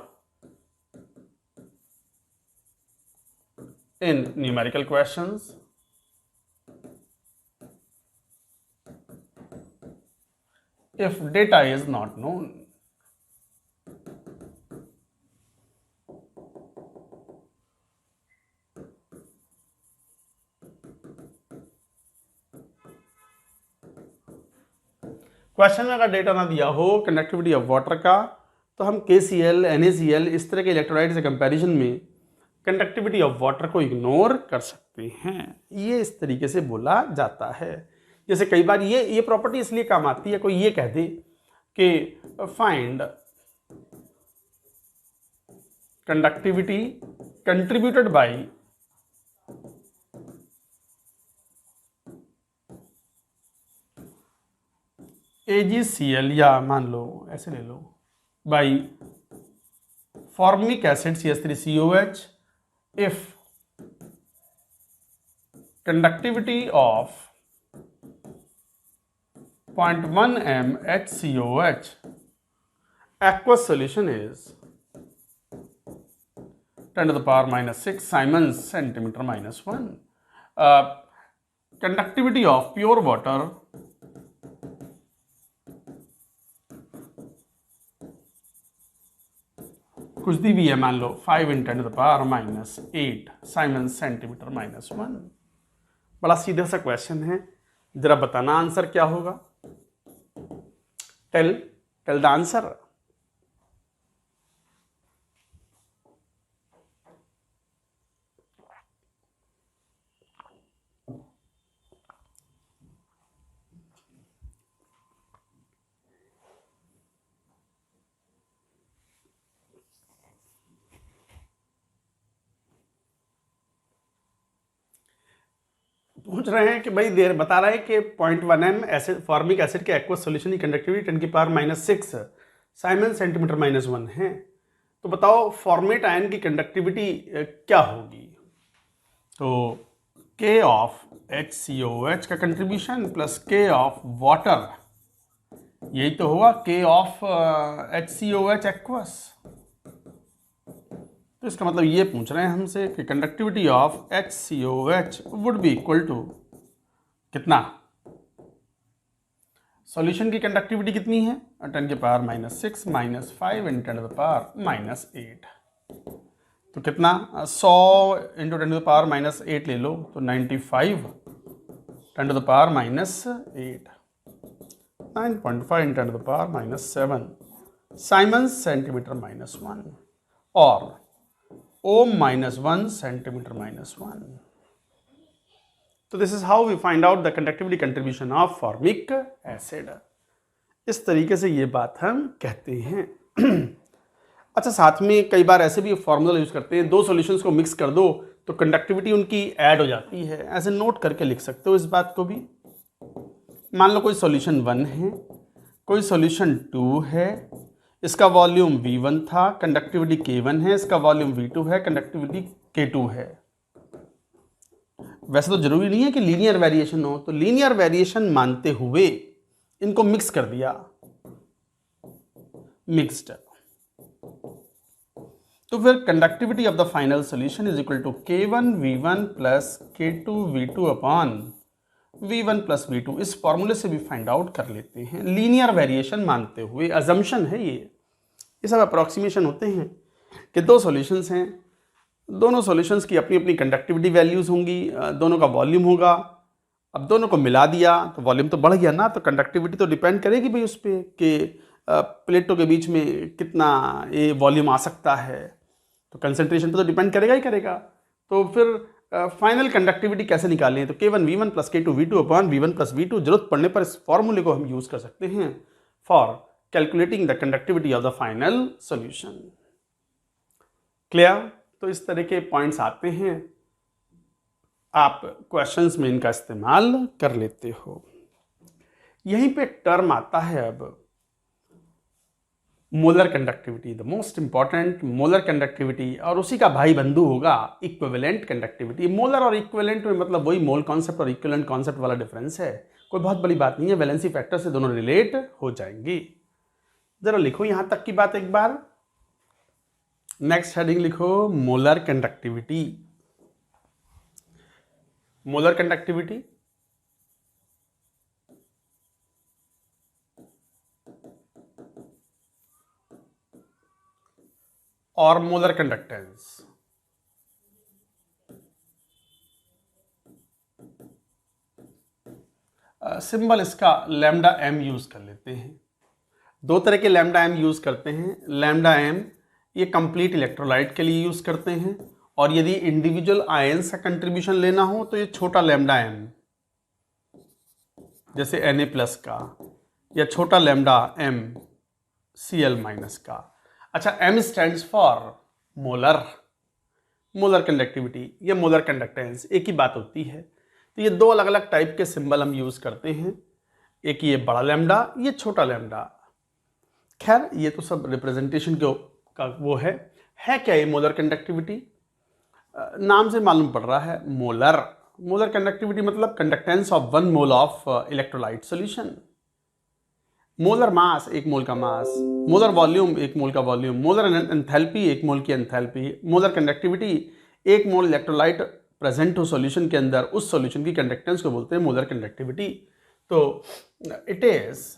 in numerical questions. If data is not known. Question में अगर data ना दिया हो conductivity of water का, तो हम KCl, NaCl इस तरह के इलेक्ट्रोलाइट से कंपैरिजन में कंडक्टिविटी ऑफ वाटर को इग्नोर कर सकते हैं। ये इस तरीके से बोला जाता है। जैसे कई बार ये प्रॉपर्टी इसलिए काम आती है, कोई ये कह दे कि find conductivity contributed by AgCl, या मान लो ऐसे ले लो, बाई formic acid CH3COH if conductivity of 0.1 m HCOH aqueous solution is 10 to the power minus 6 Siemens centimeter minus 1. Conductivity of pure water कुछ दी भी है, मान लो 5 × 10 to the power minus 8 Siemens centimeter minus 1। बड़ा सीधा सा क्वेश्चन है, जरा बताना आंसर क्या होगा। Tell the answer. पूछ रहे हैं कि भाई देर बता रहा है कि 0.1 m एसिड फॉर्मिक एसिड के एक्वस सॉल्यूशन की कंडक्टिविटी 10 की पावर -6 साइमन सेंटीमीटर -1 है। तो बताओ फॉर्मेट आयन की कंडक्टिविटी क्या होगी? तो K ऑफ HCOH का contribution plus K of water, यही तो होगा K ऑफ HCOH एक्वस। तो इसका मतलब ये पूछ रहे हैं हमसे कि conductivity of HCOH would be equal to कितना? सॉल्यूशन की कंडक्टिविटी कितनी है? 10 की power -6 minus 5 × 10 to the power -8। तो कितना? 100 × 10 to the power -8 ले लो तो 95 10 to the power -8, 9.5 × 10 to the power -7 Siemens centimeter -1 और ओम -1 सेंटीमीटर -1। तो this is how we find out the conductivity contribution of formic acid. इस तरीके से ये बात हम कहते हैं। अच्छा, साथ में कई बार ऐसे भी फॉर्मूला यूज करते हैं, दो सॉल्यूशंस को मिक्स कर दो तो कंडक्टिविटी उनकी ऐड हो जाती है। ऐसे नोट करके लिख सकते हो इस बात को भी। मान लो कोई सॉल्यूशन 1 है, कोई सॉल्यूशन 2 है, इसका वॉल्यूम V1 था, कंडक्टिविटी K1 है, इसका वॉल्यूम V2 है, कंडक्टिविटी K2 है। वैसे तो जरूरी नहीं है कि लीनियर वेरिएशन हो, तो लीनियर वेरिएशन मानते हुए इनको मिक्स कर दिया, मिक्स्ड। तो फिर conductivity of the final solution is equal to K1 V1 plus K2 V2 upon V1 plus V2। इस फॉर्मूले से भी फाइंड आउट कर लेते हैं, लीनियर वेरिएशन मानते हुए। अजम्पशन है ये सब अप्रॉक्सीमेशन होते हैं कि दो सॉल्यूशंस हैं, दोनों सॉल्यूशंस की अपनी अपनी कंडक्टिविटी वैल्यूज़ होंगी, दोनों का वॉल्यूम होगा। अब दोनों को मिला दिया तो वॉल्यूम तो बढ़ गया ना, तो कंडक्टिविटी तो डिपेंड करेगी भाई उस पर कि प्लेटों के बीच में कितना ये वॉल्यूम आ सकता है, तो कंसंट्रेशन पे तो डिपेंड करेगा ही करेगा। तो फिर फाइनल कंडक्टिविटी कैसे निकालें, तो K1V1 plus K2V2 upon V1 plus V2, जरूरत पड़ने पर इस फॉर्मूले को हम यूज़ कर सकते हैं for calculating the conductivity of the final solution. Clear? तो इस तरह के पॉइंट्स आते हैं, आप क्वेश्चंस में इनका इस्तेमाल कर लेते हो। यहीं पे एक टर्म आता है अब, molar conductivity, the most important molar conductivity, और उसी का भाई बंधु होगा इक्विवेलेंट कंडक्टिविटी। मोलर और इक्विवेलेंट में मतलब वही मोल कॉन्सेप्ट और इक्विवेलेंट कॉन्सेप्ट वाला डिफरेंस है, कोई बहुत बड़ी बात नहीं है, वैलेंसी फैक्टर से दोनों रिलेट हो जाएंगी। जरा लिखो यहां तक की बात एक बार। नेक्स्ट हेडिंग लिखो, मोलर कंडक्टिविटी। मोलर कंडक्टिविटी और मोलर कंडक्टेंस। सिंबल इसका लैम्डा एम यूज कर लेते हैं। दो तरह के लैम्डा एम यूज करते हैं। लैम्डा एम ये कंप्लीट इलेक्ट्रोलाइट के लिए यूज करते हैं, और यदि इंडिविजुअल आयंस का कंट्रीब्यूशन लेना हो तो ये छोटा लैम्डा एम, जैसे Na प्लस का, या छोटा लैम्डा एम Cl माइनस का। अच्छा, M stands for molar, molar conductivity या मोलर कंडक्टेंस एक ही बात होती है। तो ये दो अलग अलग टाइप के सिंबल हम यूज करते हैं, एक ये बड़ा लैम्डा, ये छोटा लैम्डा। खैर ये तो सब रिप्रेजेंटेशन का वो है क्या ये मोलर कंडक्टिविटी? नाम से मालूम पड़ रहा है मोलर। मोलर कंडक्टिविटी मतलब conductance of 1 mole of electrolyte solution. Molar mass 1 मोल का मास, मोलर वॉल्यूम 1 मोल का वॉल्यूम, मोलर एंथैल्पी 1 मोल की enthalpy, molar conductivity 1 mole electrolyte present हो सॉल्यूशन के अंदर, उस सॉल्यूशन की कंडक्टेंस को बोलते हैं मोलर कंडक्टिविटी। तो it is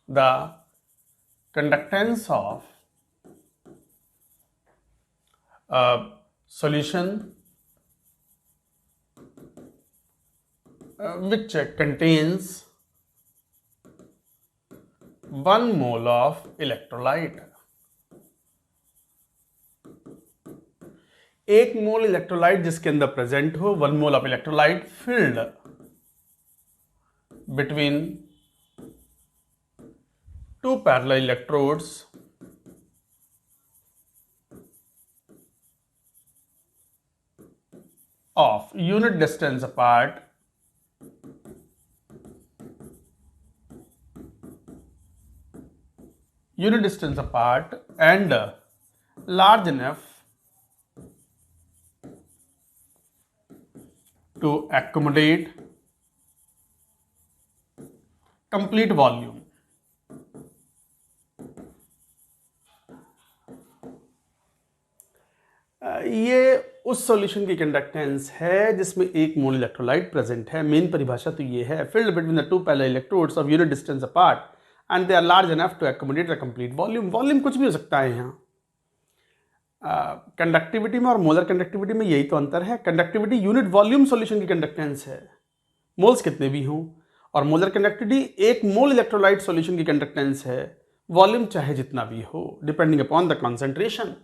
the conductance of solution which contains 1 mole of electrolyte। 1 mole electrolyte जिसके अंदर प्रेजेंट हो, 1 mole of electrolyte filled between 2 parallel electrodes of unit distance apart, and large enough to accommodate complete volume। ये उस solution की conductance है जिसमें 1 mole electrolyte present है। Main परिभाषा तो ये है, filled between the 2 parallel electrodes of unit distance apart and they are large enough to accommodate the complete volume. Volume कुछ भी हो सकता है यहाँ। कंडक्टिविटी में और मोलर कंडक्टिविटी में यही तो अंतर है। कंडक्टिविटी यूनिट वॉल्यूम सॉल्यूशन की कंडक्टेंस है, मोल्स कितने भी हों, और molar conductivity 1 mole electrolyte solution की कंडक्टेंस है, वॉल्यूम चाहे जितना भी हो, डिपेंडिंग अपॉन द कॉन्सेंट्रेशन।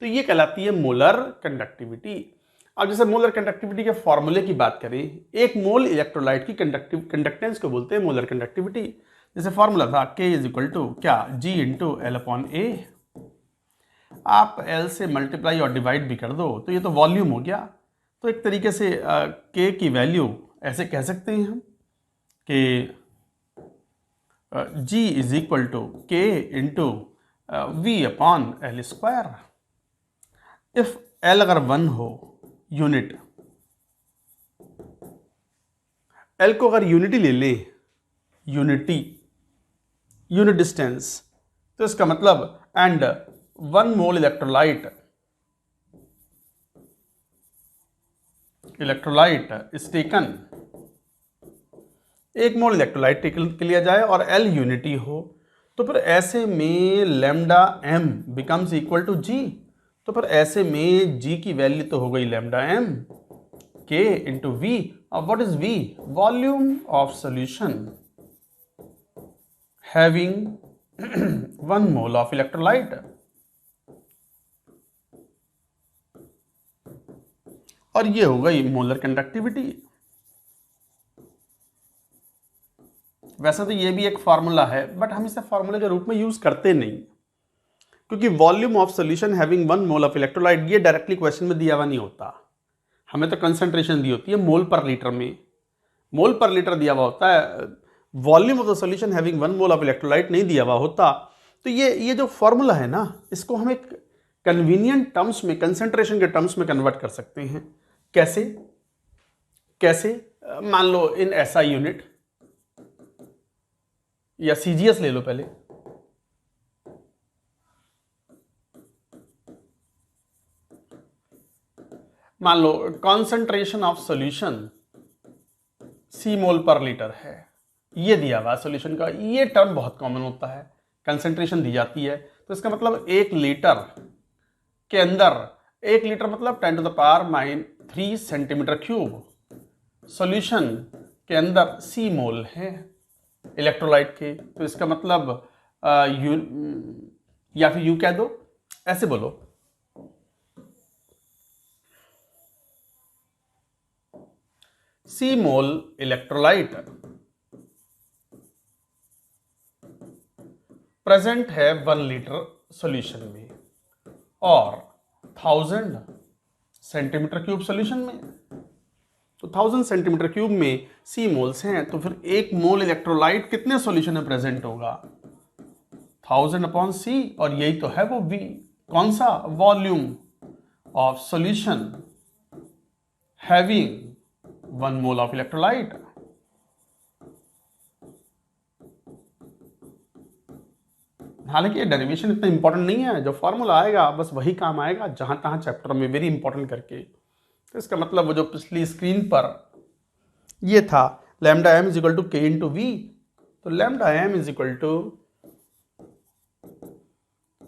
तो ये कहलाती है मोलर कंडक्टिविटी। अब जैसे मोलर कंडक्टिविटी के फॉर्मूले की बात करें, 1 मोल इलेक्ट्रोलाइट की कंडक्टेंस को बोलते हैं मोलर कंडक्टिविटी। जैसे फॉर्मूला था K इज इक्वल टू क्या, G इंटू एल अपॉन ए। आप L से मल्टीप्लाई और डिवाइड भी कर दो तो ये तो वॉल्यूम हो गया। तो एक तरीके से K की वैल्यू ऐसे कह सकते हैं हम कि G is equal to K into V upon L square. If L अगर 1 हो यूनिट, L को अगर यूनिटी ले ले, यूनिट डिस्टेंस, तो इसका मतलब and 1 mole electrolyte is taken, 1 mole electrolyte taken लिया जाए और L यूनिटी हो, तो फिर ऐसे में lambda M becomes equal to G। तो फिर ऐसे में जी की वैल्यू तो हो गई लैम्डा एम के इंटू वी। अब what is V? Volume of solution having 1 mole of electrolyte. और ये हो गई मोलर कंडक्टिविटी। वैसे तो ये भी एक फार्मूला है, बट हम इसे फार्मूले के रूप में यूज करते नहीं, क्योंकि volume of solution having 1 mole of electrolyte ये डायरेक्टली क्वेश्चन में दिया हुआ नहीं होता। हमें तो कंसंट्रेशन दी होती है मोल पर लीटर में, मोल पर लीटर दिया हुआ होता है, volume of the solution having 1 mole of electrolyte नहीं दिया हुआ होता। तो ये जो फॉर्मूला है ना, इसको हम एक कन्वीनियंट टर्म्स में, कंसंट्रेशन के टर्म्स में कन्वर्ट कर सकते हैं। कैसे कैसे? मान लो इन एसआई यूनिट या सीजीएस ले लो पहले। मान लो कॉन्सेंट्रेशन ऑफ सॉल्यूशन सी मोल पर लीटर है, ये दिया हुआ सॉल्यूशन का। ये टर्म बहुत कॉमन होता है, कंसेंट्रेशन दी जाती है, तो इसका मतलब 1 लीटर के अंदर, 1 लीटर मतलब 10 to the power -3 centimetre cube solution के अंदर सी मोल है इलेक्ट्रोलाइट के। तो इसका मतलब यू या फिर यू कह दो, ऐसे बोलो, सी मोल इलेक्ट्रोलाइट प्रेजेंट है 1 लीटर सॉल्यूशन में और 1000 सेंटीमीटर क्यूब सॉल्यूशन में। तो 1000 सेंटीमीटर क्यूब में सी मोल्स हैं, तो फिर 1 मोल इलेक्ट्रोलाइट कितने सॉल्यूशन में प्रेजेंट होगा? 1000 अपॉन सी, और यही तो है वो वी। कौन सा? Volume of solution having 1 mole of electrolyte. हालांकि ये डेरिवेशन इतना इंपॉर्टेंट नहीं है, जो फॉर्मूला आएगा बस वही काम आएगा जहां तहां चैप्टर में, वेरी इंपॉर्टेंट करके। तो इसका मतलब वो जो पिछली स्क्रीन पर ये था lambda M is equal to K into V, तो lambda M is equal to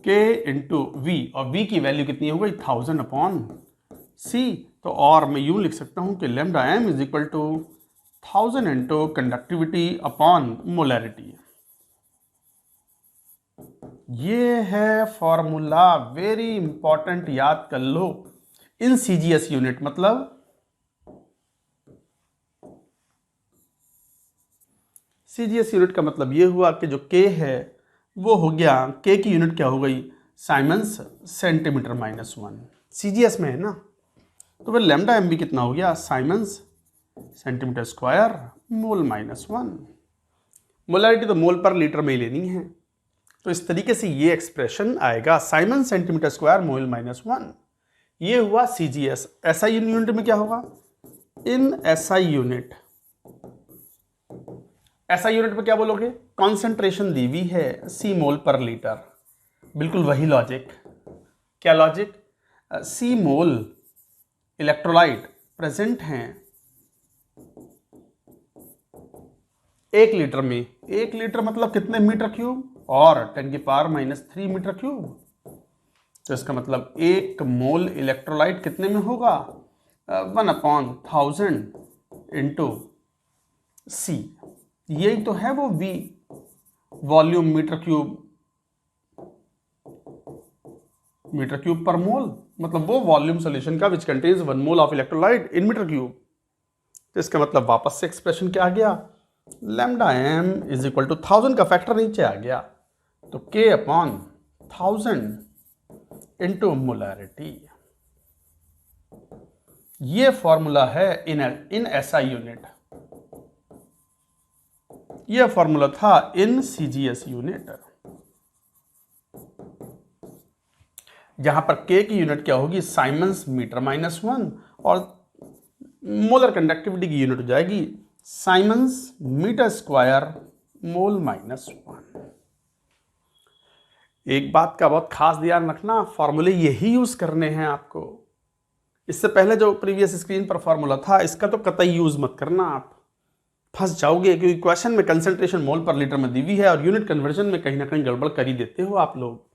K into V, और वी की वैल्यू कितनी हो गई? 1000 अपॉन सी। तो और मैं यूं लिख सकता हूं कि lambda M is equal to 1000 into conductivity upon molarity. ये है फॉर्मूला, वेरी इंपॉर्टेंट, याद कर लो। इन सीजीएस यूनिट मतलब सीजीएस यूनिट का मतलब ये हुआ कि जो के है वो हो गया, के की यूनिट क्या हो गई? Simons centimetre -1। सीजीएस में है ना, तो फिर लैम्डा एम भी कितना हो गया? Simons centimetre square mole -1। Molarity तो मोल पर लीटर में ही लेनी है, तो इस तरीके से ये एक्सप्रेशन आएगा, साइमन सेंटीमीटर स्क्वायर मोल -1। ये हुआ सीजीएस। एसआई यूनिट में क्या होगा? इन एसआई यूनिट, एसआई यूनिट में क्या बोलोगे? कॉन्सेंट्रेशन दी हुई है सी मोल पर लीटर, बिल्कुल वही लॉजिक। क्या लॉजिक? सी मोल इलेक्ट्रोलाइट प्रेजेंट हैं 1 लीटर में। 1 लीटर मतलब कितने मीटर क्यूब? और 10 की पावर -3 मीटर क्यूब। तो इसका मतलब 1 मोल इलेक्ट्रोलाइट कितने में होगा? 1/1000 इंटू सी। यही तो है वो वी, वॉल्यूम मीटर क्यूब पर मोल, मतलब वो वॉल्यूम सॉल्यूशन का which contains 1 mole of electrolyte in metre cube. तो इसका मतलब वापस से एक्सप्रेशन क्या आ गया? Lambda M is equal to 1000 का फैक्टर नीचे आ गया, तो के अपॉन 1000 इंटू मोलैरिटी। ये फॉर्मूला है इन एसआई यूनिट, ये फॉर्मूला था इन सीजीएस यूनिट, जहां पर के की यूनिट क्या होगी? साइमन्स मीटर -1, और मोलर कंडक्टिविटी की यूनिट हो जाएगी साइमन्स मीटर स्क्वायर मोल -1। एक बात का बहुत खास ध्यान रखना, फॉर्मूले यही यूज करने हैं आपको। इससे पहले जो प्रीवियस स्क्रीन पर फॉर्मूला था, इसका तो कतई यूज मत करना, आप फंस जाओगे, क्योंकि क्वेश्चन में कंसंट्रेशन मोल पर लीटर में दी हुई है और यूनिट कन्वर्जन में कहीं ना कहीं गड़बड़ कर ही देते हो आप लोग।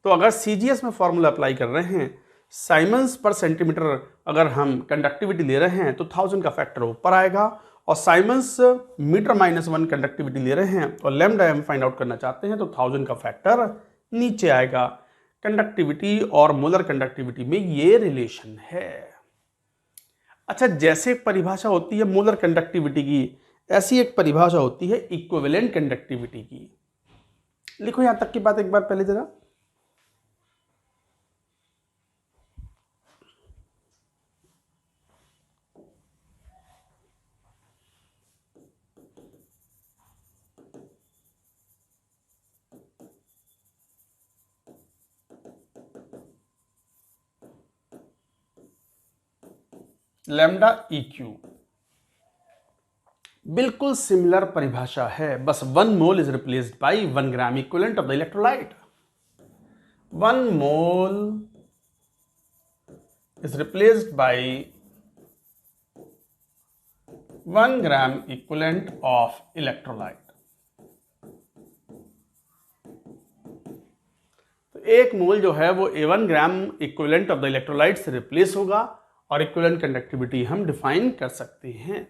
तो अगर CGS में फॉर्मूला अप्लाई कर रहे हैं, साइमन्स पर सेंटीमीटर अगर हम कंडक्टिविटी ले रहे हैं तो 1000 का फैक्टर ऊपर आएगा, और साइमन्स मीटर -1 कंडक्टिविटी ले रहे हैं और लैम्डा m फाइंड आउट करना चाहते हैं तो 1000 का फैक्टर नीचे आएगा। कंडक्टिविटी और मोलर कंडक्टिविटी में ये रिलेशन है। अच्छा, जैसे एक परिभाषा होती है मोलर कंडक्टिविटी की, ऐसी एक परिभाषा होती है इक्विवेलेंट कंडक्टिविटी की। लिखो यहां तक की बात एक बार पहले जरा। लैम्डा EQ बिल्कुल सिमिलर परिभाषा है, बस 1 mole is replaced by 1 gram equivalent of the electrolyte. 1 mole is replaced by 1 gram equivalent of electrolyte. तो 1 मोल जो है वो 1 gram equivalent of the electrolyte से रिप्लेस होगा, और इक्विवेलेंट कंडक्टिविटी हम डिफाइन कर सकते हैं।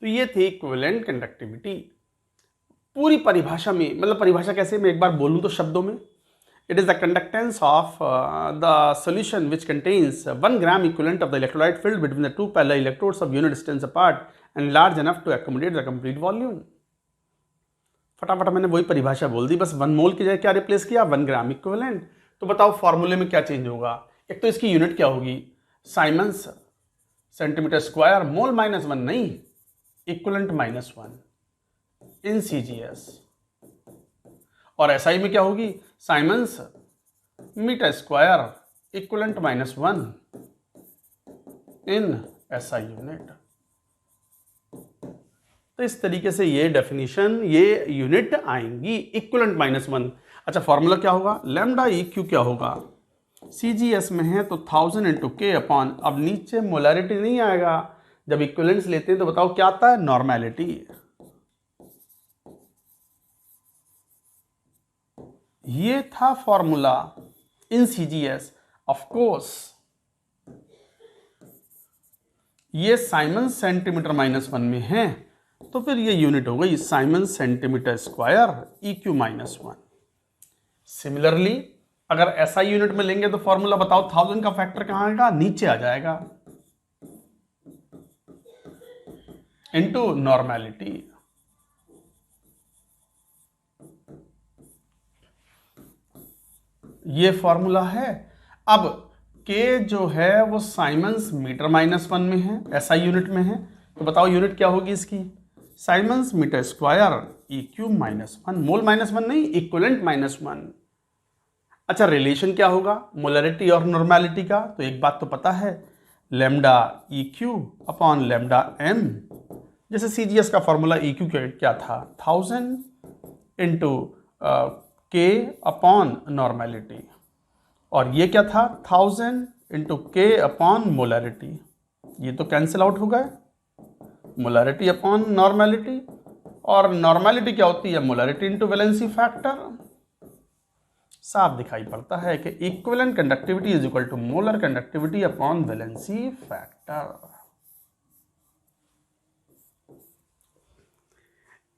तो ये थी इक्विवेलेंट कंडक्टिविटी। पूरी परिभाषा में, मतलब परिभाषा कैसे, मैं एक बार बोलूं तो शब्दों में, it is the conductance of the solution which contains 1 gram equivalent of the electrolyte filled between the 2 parallel electrodes of unit distance apart and large enough to accommodate the complete volume. फटाफट मैंने वही परिभाषा बोल दी, बस 1 मोल की जगह क्या replace किया, 1 ग्राम इक्विवेलेंट। तो बताओ फॉर्मूले में क्या चेंज होगा। एक तो इसकी यूनिट क्या होगी, साइमन्स सेंटीमीटर स्क्वायर, मोल -1 नहीं, इक्विवेलेंट -1 इन CGS। और SI में क्या होगी, Simons metre square, equivalent -1 in SI unit. तो इस तरीके से ये डेफिनेशन, ये यूनिट आएंगी, इक्विवेलेंट -1। अच्छा, फॉर्मूला क्या होगा, लैम्डा EQ क्या होगा, CGS में है तो 1000 × K अपॉन, अब नीचे मोलैरिटी नहीं आएगा, जब इक्विवेलेंस लेते हैं तो बताओ क्या आता है, नॉर्मेलिटी। ये था formula in CGS। Of course ये साइमन्स सेंटीमीटर -1 में है, तो फिर ये यूनिट हो गई Simons centimetre square EQ -1। Similarly अगर SI यूनिट में लेंगे तो फॉर्मूला बताओ, 1000 का फैक्टर कहां आएगा, नीचे आ जाएगा, इनटू नॉर्मेलिटी। ये फॉर्मूला है। अब K जो है वो साइमन्स मीटर -1 में है, SI यूनिट में है, तो बताओ यूनिट क्या होगी इसकी, साइमन्स मीटर स्क्वायर EQ -1, मोल -1 नहीं, इक्विवेलेंट -1। अच्छा, रिलेशन क्या होगा मोलरिटी और नॉर्मेलिटी का, तो एक बात तो पता है, lambda EQ upon lambda M। जैसे CGS का फॉर्मूला EQ क्या था, 1000 × K अपॉन नॉर्मेलिटी, और ये क्या था, 1000 × K अपॉन मोलरिटी। ये तो कैंसिल आउट हो गए, मोलरिटी अपॉन नॉर्मेलिटी, और नॉर्मेलिटी क्या होती है, मोलरिटी इंटू वैलेंसी फैक्टर। साफ दिखाई पड़ता है कि equivalent conductivity is equal to molar conductivity upon valency factor.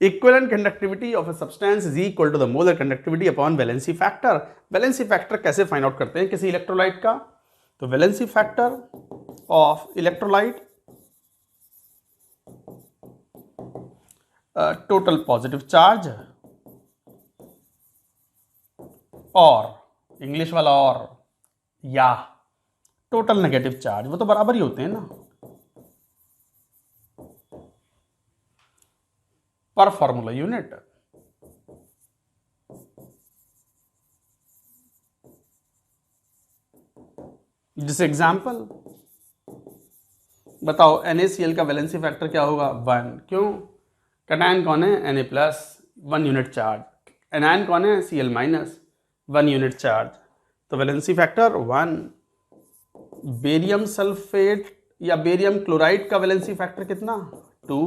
Equivalent conductivity of a substance is equal to the molar conductivity upon valency factor. Valency factor कैसे find out करते हैं किसी electrolyte का, तो valency factor of electrolyte total positive charge और English वाला और या टोटल नेगेटिव चार्ज, वो तो बराबर ही होते हैं ना, पर फॉर्मूला यूनिट। जैसे एग्जांपल बताओ, NaCl का वैलेंसी फैक्टर क्या होगा, 1। क्यों, कैटायन कौन है, Na+, 1 यूनिट चार्ज, एनायन कौन है, Cl-, 1 यूनिट चार्ज, तो वैलेंसी फैक्टर 1। बेरियम सल्फेट या बेरियम क्लोराइड का वैलेंसी फैक्टर कितना, 2।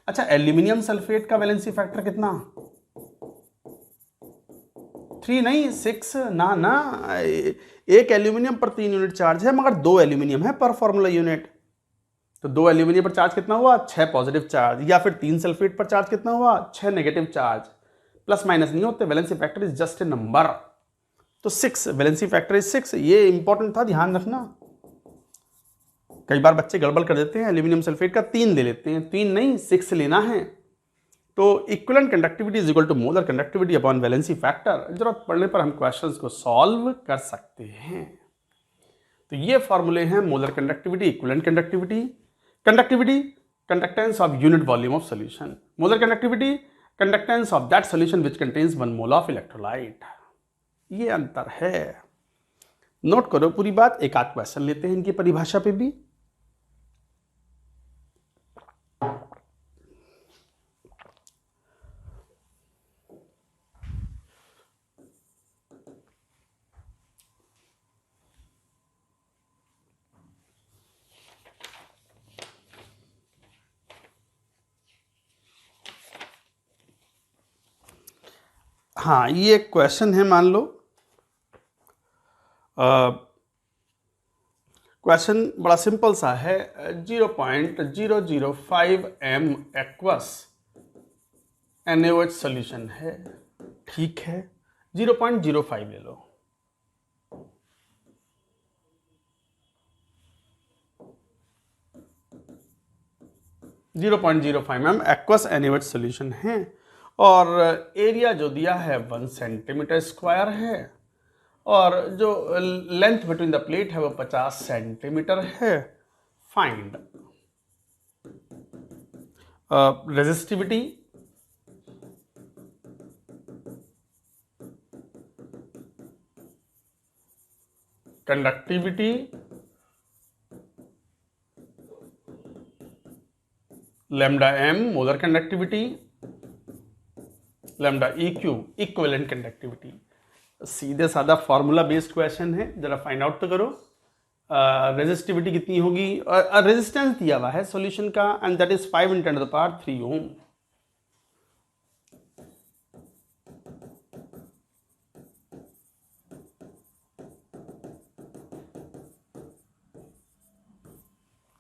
अच्छा, एल्यूमिनियम सल्फेट का वैलेंसी फैक्टर कितना, 3 नहीं 6 ना एक एल्यूमिनियम पर 3 यूनिट चार्ज है, मगर 2 एल्यूमिनियम है पर फॉर्मूला यूनिट। तो 2 एल्यूमिनियम पर चार्ज कितना हुआ? 6 पॉजिटिव चार्ज। या फिर 3 सल्फेट पर चार्ज कितना हुआ? 6 नेगेटिव चार्ज। प्लस माइनस नहीं होते, valency factor is just a number. तो 6, वैलेंसी फैक्टर इज 6। ये इंपॉर्टेंट था, ध्यान रखना। कई बार बच्चे गड़बड़ कर देते हैं, एल्यूमिनियम सल्फेट का 3 ले लेते हैं। 3 नहीं 6 लेना है। तो equivalent conductivity is equal to molar conductivity upon valency factor. जरूरत पड़ने पर हम क्वेश्चंस को सॉल्व कर सकते हैं। तो ये फॉर्मूले हैं molar conductivity, equivalent conductivity. Conductivity, conductance of unit volume of solution. Molar conductivity, conductance of that solution which contains 1 mole of electrolyte. ये अंतर है। नोट करो पूरी बात। एक आध क्वेश्चन लेते हैं इनकी परिभाषा पे भी। हाँ, ये एक क्वेश्चन है, मान लो। क्वेश्चन बड़ा सिंपल सा है। 0.005 m एक्वस NaOH सॉल्यूशन है। ठीक है, 0.05 ले लो। .05 एक्वस NaOH सॉल्यूशन है और एरिया जो दिया है 1 सेंटीमीटर स्क्वायर है और जो लेंथ बिटवीन द प्लेट है वो 50 सेंटीमीटर है। Find resistivity, conductivity, lambda m molar conductivity, lambda EQ equivalent conductivity. सीधे साधा फॉर्मूला बेस्ड क्वेश्चन है, जरा फाइंड आउट तो करो। रेजिस्टिविटी कितनी होगी? रेजिस्टेंस दिया हुआ है सॉल्यूशन का एंड दैट इज 5 × 10³ ओम।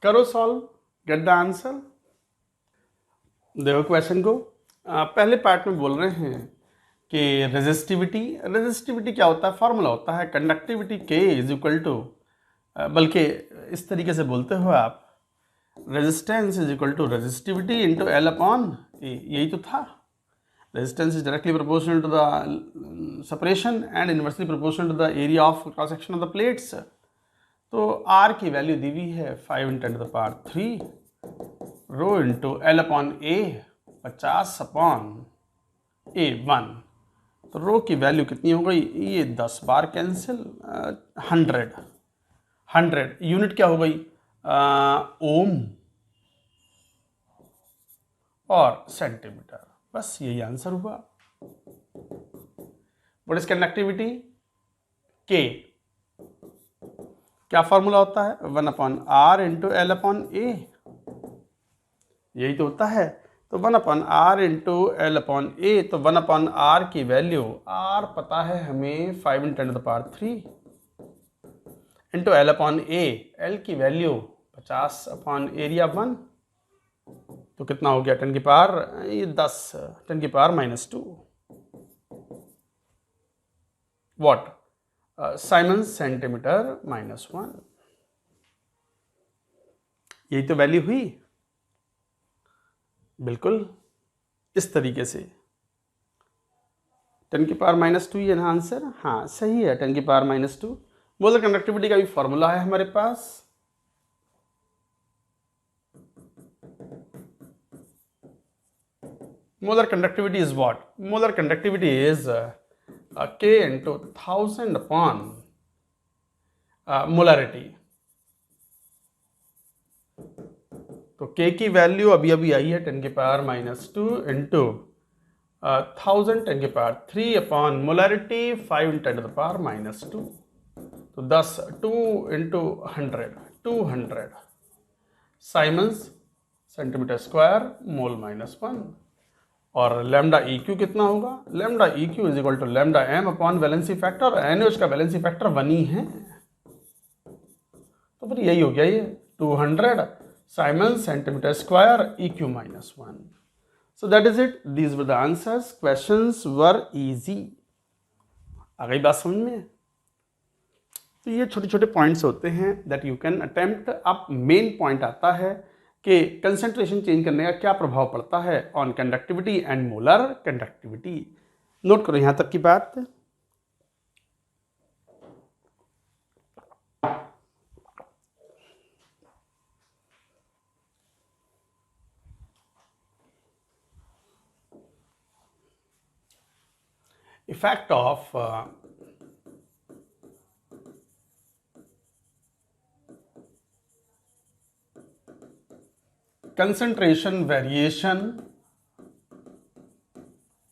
करो सॉल्व, गेट द आंसर। देखो क्वेश्चन को। पहले पार्ट में बोल रहे हैं कि रेजिस्टिविटी क्या होता है? फॉर्मूला होता है conductivity K is equal to, बल्कि इस तरीके से बोलते हो आप, resistance is equal to resistivity into L upon A। यही तो था। Resistance is directly proportional to the separation and inversely proportional to the area of cross section of the plates. तो R की वैल्यू दी हुई है 5 × 10³ rho into L upon A 50 upon A1। तो रो की वैल्यू कितनी हो गई? ये 10 बार कैंसिल, 100 यूनिट क्या हो गई? ओम और सेंटीमीटर। बस यही आंसर हुआ। What is conductivity? K क्या फॉर्मूला होता है? 1/R into L upon A। यही तो होता है। तो 1/R into L upon A। तो 1/R की वैल्यू, R पता है हमें 5 × 10³ into L upon A। L की वैल्यू 50 अपॉन एरिया 1। तो कितना हो गया? 10 की पावर ये 10, 10 की पावर -2। व्हाट? Symonds centimetre -1। यही तो वैल्यू हुई। बिल्कुल इस तरीके से 10 की पावर -2 ये ना आंसर। हाँ सही है, 10 की पावर -2। मोलर कंडक्टिविटी का भी फॉर्मूला है हमारे पास। Molar conductivity is what? Molar conductivity is K into 1000 upon molarity. तो K की वैल्यू अभी अभी आई है 10 की पावर -2 इंटू 1000 10 की पावर 3 अपॉन मोलरिटी 5 × 10⁻²। तो 10 2 into 100 200 siemens centimetre square mole -1। और लैम्डा ई क्यू कितना होगा, lambda E Q is equal to lambda M upon valency factor, NaOH का वैलेंसी फैक्टर 1 ही है, तो फिर यही हो गया ये 200 siemens centimetre square EQ minus 1। So that is it, these were the answers, questions were easy. आ गई बात समझ में? तो ये छोटे छोटे पॉइंट्स होते हैं दैट यू कैन अटेम्प्ट। अब मेन पॉइंट आता है कि कंसंट्रेशन चेंज करने का क्या प्रभाव पड़ता है on conductivity and molar conductivity. Note करो यहां तक की बात। Effect of concentration variation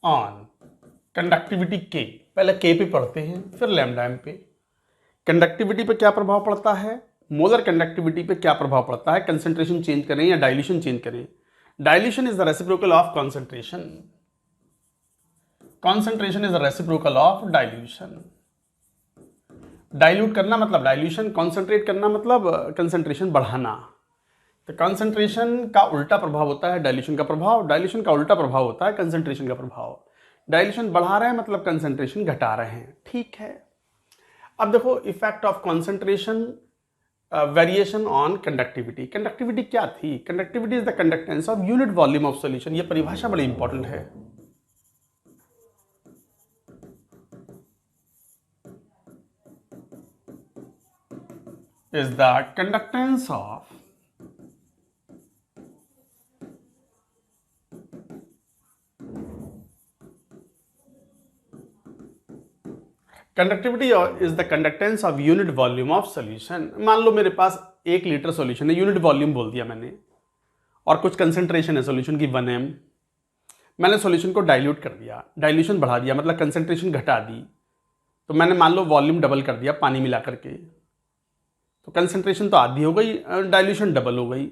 on conductivity K। पहले K पे पढ़ते हैं फिर लैम्डा एम पे। कंडक्टिविटी पे क्या प्रभाव पड़ता है, मोलर कंडक्टिविटी पे क्या प्रभाव पड़ता है, कंसंट्रेशन चेंज करें या डाइल्यूशन चेंज करें। Dilution is the reciprocal of concentration, concentration is the reciprocal of dilution. Dilute करना मतलब डाइल्यूशन, कॉन्सेंट्रेट करना मतलब कंसंट्रेशन बढ़ाना। तो कंसंट्रेशन का उल्टा प्रभाव होता है डाइल्यूशन का प्रभाव, डाइल्यूशन का उल्टा प्रभाव होता है कंसंट्रेशन का प्रभाव। डाइल्यूशन बढ़ा रहे हैं मतलब कंसंट्रेशन घटा रहे हैं, ठीक है। अब देखो effect of concentration variation on conductivity. Conductivity क्या थी, conductivity is the conductance of unit volume of solution. ये परिभाषा बड़ी इंपॉर्टेंट है। Is the conductance of conductivity is the conductance of unit volume of solution. मान लो मेरे पास 1 लीटर सोल्यूशन है, unit volume बोल दिया मैंने, और कुछ कंसंट्रेशन है सोल्यूशन की 1 m। मैंने सोल्यूशन को डाइल्यूट कर दिया, डाइल्यूशन बढ़ा दिया मतलब कंसंट्रेशन घटा दी। तो मैंने मान लो वॉल्यूम डबल कर दिया पानी मिला करके, तो कंसंट्रेशन तो आधी हो गई, डाइल्यूशन डबल हो गई।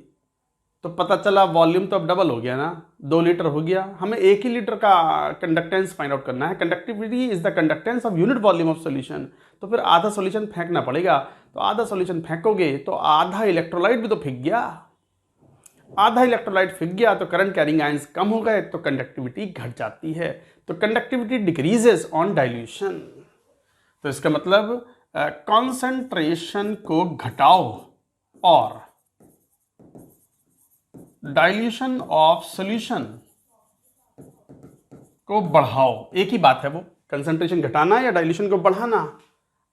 तो पता चला वॉल्यूम तो अब डबल हो गया ना, 2 लीटर हो गया। हमें 1 ही लीटर का कंडक्टेंस फाइंड आउट करना है। Conductivity is the conductance of unit volume of solution. तो फिर आधा सॉल्यूशन फेंकना पड़ेगा, तो आधा सॉल्यूशन फेंकोगे तो आधा इलेक्ट्रोलाइट भी तो फेंक गया। आधा इलेक्ट्रोलाइट फेंक गया तो करंट कैरिंग आयंस कम हो गए, तो कंडक्टिविटी घट जाती है। तो कंडक्टिविटी डिक्रीजेस ऑन डाइल्यूशन। तो इसका मतलब कॉन्सेंट्रेशन को घटाओ और डाइल्यूशन ऑफ सॉल्यूशन को बढ़ाओ, एक ही बात है वो, कंसंट्रेशन घटाना या डाइल्यूशन को बढ़ाना।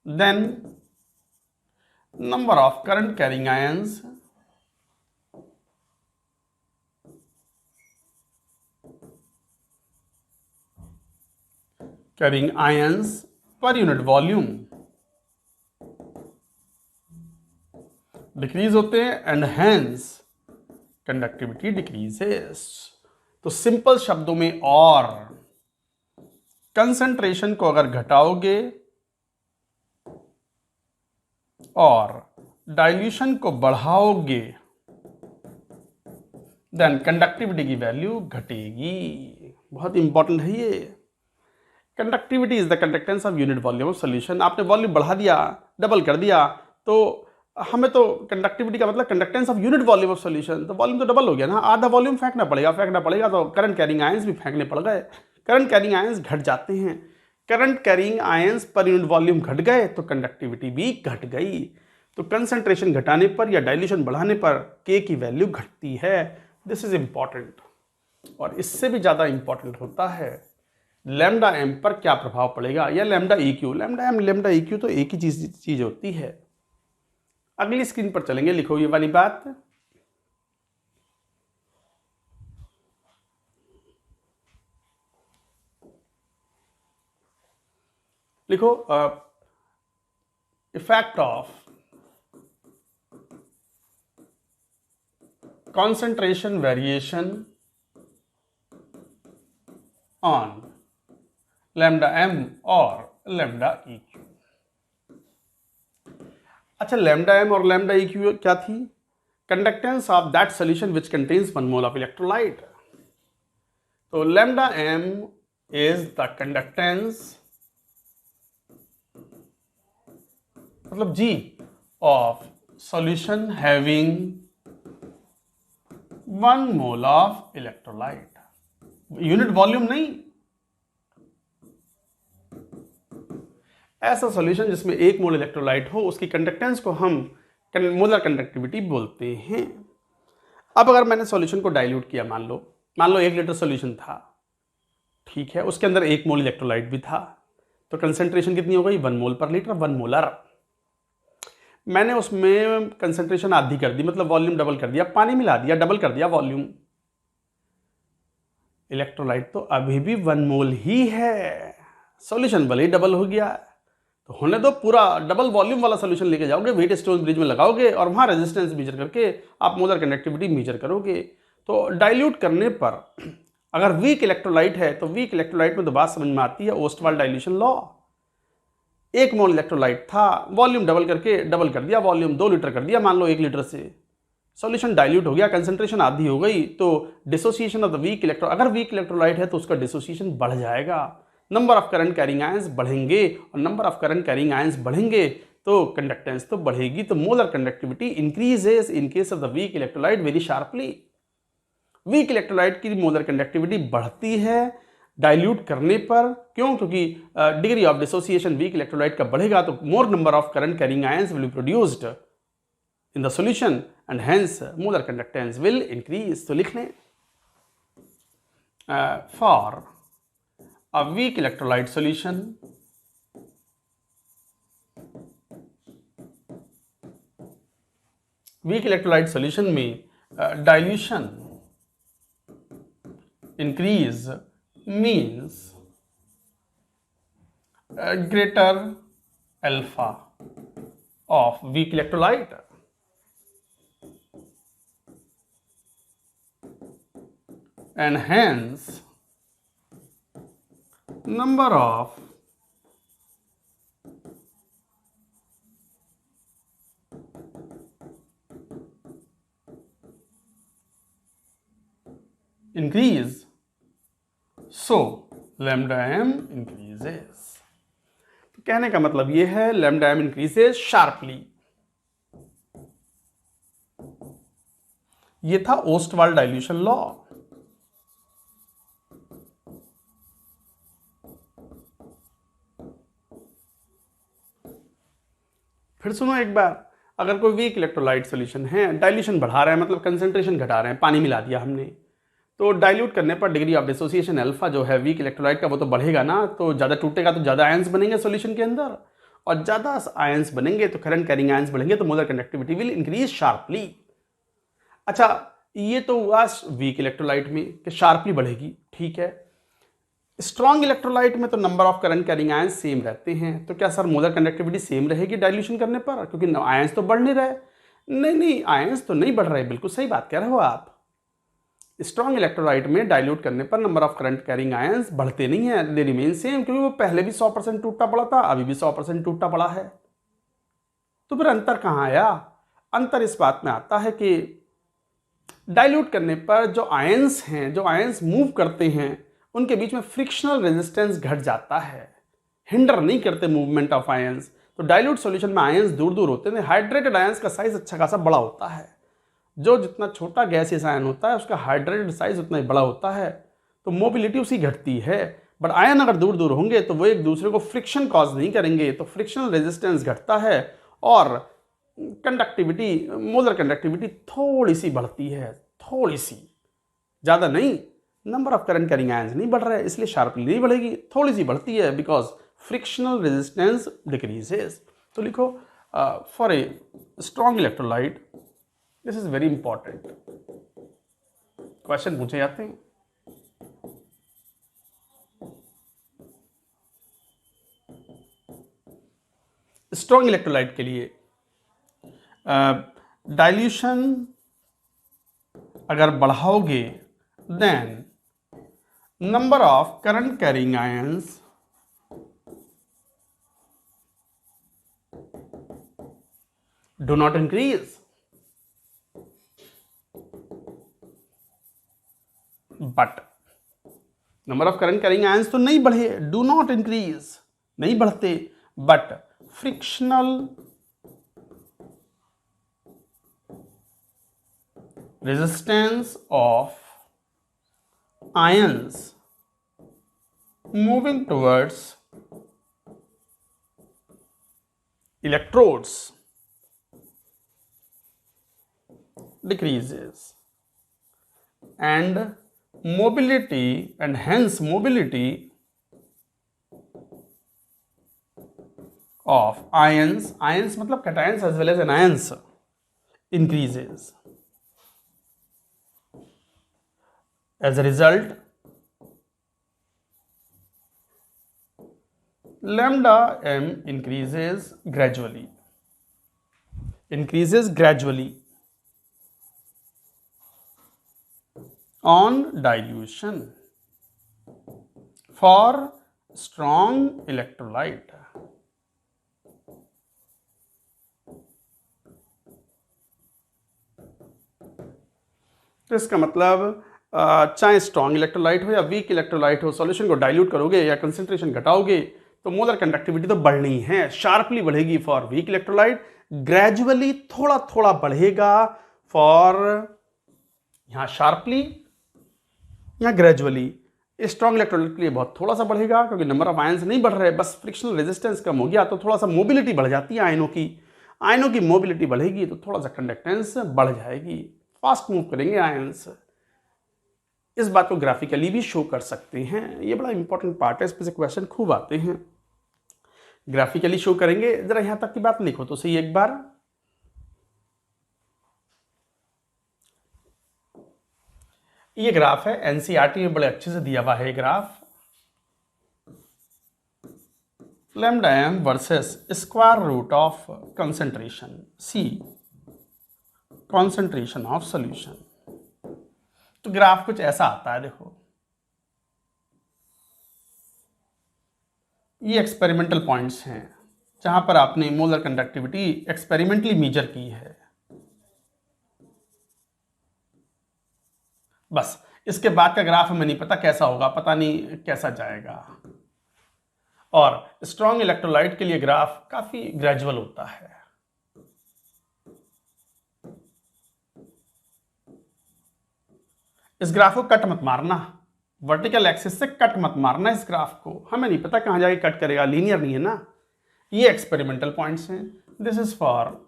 Then number of current carrying ions per unit volume decrease होते हैं एंड हेंस कंडक्टिविटी डिक्रीजेस। तो सिंपल शब्दों में, और कंसंट्रेशन को अगर घटाओगे और डाइल्यूशन को बढ़ाओगे देन कंडक्टिविटी की वैल्यू घटेगी। बहुत इंपॉर्टेंट है ये। Conductivity is the conductance of unit volume of solution. आपने वॉल्यूम बढ़ा दिया, डबल कर दिया, तो हमें तो कंडक्टिविटी का मतलब conductance of unit volume of solution, तो वॉल्यूम तो डबल हो गया ना, आधा वॉल्यूम फेंकना पड़ेगा तो करंट कैरिंग आयंस भी फेंकने पड़ गए। करंट कैरिंग आयंस घट जाते हैं, current carrying ions per unit volume घट गए तो कंडक्टिविटी भी घट गई। तो कंसंट्रेशन घटाने पर या डाइल्यूशन बढ़ाने पर K की वैल्यू घटती है। This is important. और इससे भी ज़्यादा इंपॉर्टेंट होता है लैम्डा एम पर क्या प्रभाव पड़ेगा, या lambda E Q. Lambda M lambda E Q तो एक ही चीज होती है। अगली स्क्रीन पर चलेंगे, लिखो ये वाली बात। लिखो effect of concentration variation on lambda m और lambda eq। अच्छा, lambda m और lambda eq क्या थी? Conductance of that solution which contains 1 mole of electrolyte. तो lambda m is the conductance, मतलब G of solution having 1 mole of electrolyte. Unit volume नहीं, ऐसा solution जिसमें 1 मोल इलेक्ट्रोलाइट हो, उसकी कंडक्टेंस को हम मोलर कंडक्टिविटी बोलते हैं। अब अगर मैंने सॉल्यूशन को डाइल्यूट किया, मान लो 1 लीटर सॉल्यूशन था, ठीक है, उसके अंदर 1 मोल इलेक्ट्रोलाइट भी था, तो कंसेंट्रेशन कितनी हो गई? 1 मोल पर लीटर, 1 मोलर। मैंने उसमें कंसेंट्रेशन आधी कर दी, मतलब वॉल्यूम डबल कर दिया, पानी मिला दिया, डबल कर दिया वॉल्यूम। इलेक्ट्रोलाइट तो अभी भी 1 मोल ही है, सॉल्यूशन भले ही डबल हो गया, तो होने दो, पूरा डबल वॉल्यूम वाला सॉल्यूशन लेके जाओगे, व्हीटस्टोन ब्रिज में लगाओगे और वहां रेजिस्टेंस मेजर करके आप मोलर कंडक्टिविटी मेजर करोगे। तो डाइल्यूट करने पर अगर वीक इलेक्ट्रोलाइट है तो वीक इलेक्ट्रोलाइट में तो बात समझ में आती है, Ostwald dilution law. 1 mole electrolyte था, वॉल्यूम डबल करके डबल कर दिया, वॉल्यूम 2 लीटर कर दिया, मान लो 1 लीटर से, सॉल्यूशन डाइल्यूट हो गया, कंसंट्रेशन आधी हो गई, तो dissociation of the weak electro, अगर वीक इलेक्ट्रोलाइट है तो उसका डिसोसिएशन बढ़ जाएगा, number of current carrying ions बढ़ेंगे, और number of current carrying ions बढ़ेंगे तो कंडक्टेंस तो बढ़ेगी, तो molar conductivity increases in case of the weak electrolyte very sharply. Weak electrolyte की मोलर कंडक्टिविटी बढ़ती है डाइल्यूट करने पर, क्यों? क्योंकि degree of dissociation weak electrolyte का बढ़ेगा तो मोर number of current carrying ions will be produced in the solution and hence molar conductance will increase. तो लिख लें, for a weak electrolyte solution, weak electrolyte solution में dilution increase means greater alpha of weak electrolyte and hence number of increase, so lambda m increases। तो कहने का मतलब यह है lambda m increases sharply। यह था ओस्टवाल डाइल्यूशन लॉ। फिर सुनो एक बार, अगर कोई वीक इलेक्ट्रोलाइट सॉल्यूशन है, डाइल्यूशन बढ़ा रहा है, मतलब कंसंट्रेशन घटा रहे हैं, पानी मिला दिया हमने, तो डाइल्यूट करने पर डिग्री ऑफ डिसोसिएशन अल्फा जो है वीक इलेक्ट्रोलाइट का वो तो बढ़ेगा ना, तो ज़्यादा टूटेगा तो ज़्यादा आयंस बनेंगे सॉल्यूशन के अंदर, और ज़्यादा आयंस बनेंगे तो करंट कैरिंग आयंस बढ़ेंगे, तो molar conductivity will increase sharply. अच्छा, ये तो हुआ वीक इलेक्ट्रोलाइट में कि शार्पली बढ़ेगी, ठीक है। स्ट्रॉन्ग इलेक्ट्रोलाइट में तो number of current carrying ions same रहते हैं, तो क्या सर मोलर कंडक्टिविटी सेम रहेगी डाइल्यूशन करने पर, क्योंकि आयंस तो बढ़ नहीं रहे? नहीं, आयंस तो नहीं बढ़ रहे, बिल्कुल सही बात कह रहे हो आप। स्ट्रॉन्ग इलेक्ट्रोलाइट में डाइल्यूट करने पर number of current carrying ions बढ़ते नहीं है, दे रिमेन सेम, क्योंकि वो पहले भी 100% टूटा पड़ा था, अभी भी 100% टूटा पड़ा है। तो फिर अंतर कहाँ आया? अंतर इस बात में आता है कि डाइल्यूट करने पर जो आयंस हैं, जो आयंस मूव करते हैं, उनके बीच में फ्रिक्शनल रेजिस्टेंस घट जाता है, हिंडर नहीं करते मूवमेंट ऑफ आयंस। तो डाइल्यूट सॉल्यूशन में आयंस दूर दूर होते हैं, हाइड्रेटेड आयंस का साइज अच्छा खासा बड़ा होता है, जो जितना छोटा गैसियस आयन होता है उसका हाइड्रेटेड साइज उतना ही बड़ा होता है, तो मोबिलिटी उसी घटती है। बट आयन अगर दूर दूर होंगे तो वो एक दूसरे को फ्रिक्शन कॉज नहीं करेंगे, तो फ्रिक्शनल रेजिस्टेंस घटता है और कंडक्टिविटी, मोलर कंडक्टिविटी थोड़ी सी बढ़ती है, थोड़ी सी, ज़्यादा नहीं। Number of current carrying ions नहीं बढ़ रहा है, इसलिए शार्पली नहीं बढ़ेगी, थोड़ी सी बढ़ती है, बिकॉज फ्रिक्शनल रेजिस्टेंस डिक्रीजेस। तो लिखो, for a strong electrolyte, this is very important question पूछे जाते हैं। स्ट्रॉन्ग इलेक्ट्रोलाइट के लिए डाइल्यूशन अगर बढ़ाओगे then number of current carrying ions do not increase, but number of current carrying ions तो नहीं बढ़े, डू नॉट इंक्रीज, नहीं बढ़ते, but frictional resistance of ions moving towards electrodes decreases, and mobility, and hence mobility of ions मतलब cations as well as anions increases. As a result, lambda m increases gradually on dilution for strong electrolyte. तो इसका मतलब चाहे strong electrolyte हो या weak electrolyte हो, solution को dilute करोगे या कंसंट्रेशन घटाओगे तो मोलर कंडक्टिविटी तो बढ़नी है, शार्पली बढ़ेगी फॉर वीक इलेक्ट्रोलाइट, ग्रेजुअली थोड़ा थोड़ा बढ़ेगा फॉर, यहां शार्पली या ग्रेजुअली। स्ट्रॉन्ग इलेक्ट्रोलाइट के लिए बहुत थोड़ा सा बढ़ेगा क्योंकि नंबर ऑफ आयंस नहीं बढ़ रहे, बस फ्रिक्शनल रेजिस्टेंस कम हो गया तो थोड़ा सा मोबिलिटी बढ़ जाती है आयनों की मोबिलिटी बढ़ेगी तो थोड़ा सा कंडक्टेंस बढ़ जाएगी, फास्ट मूव करेंगे आयंस। इस बात को ग्राफिकली भी शो कर सकते हैं, ये बड़ा इंपॉर्टेंट पार्ट है, इस पे से क्वेश्चन खूब आते हैं। ग्राफिकली शो करेंगे, जरा यहां तक की बात लिखो तो सही एक बार। ये ग्राफ है, एनसीईआरटी में बड़े अच्छे से दिया हुआ है graph, lambda M versus square root of concentration C, concentration of solution. तो ग्राफ कुछ ऐसा आता है, देखो ये एक्सपेरिमेंटल पॉइंट्स हैं जहां पर आपने मोलर कंडक्टिविटी एक्सपेरिमेंटली मेजर की है, बस इसके बाद का ग्राफ हमें नहीं पता कैसा होगा, पता नहीं कैसा जाएगा। और स्ट्रॉन्ग इलेक्ट्रोलाइट के लिए ग्राफ काफी ग्रेजुअल होता है। इस ग्राफ को कट मत मारना, वर्टिकल एक्सिस से कट मत मारना इस ग्राफ को, हमें नहीं पता कहां जाके कट करेगा, लीनियर नहीं है ना। ये एक्सपेरिमेंटल पॉइंट्स हैं, this is for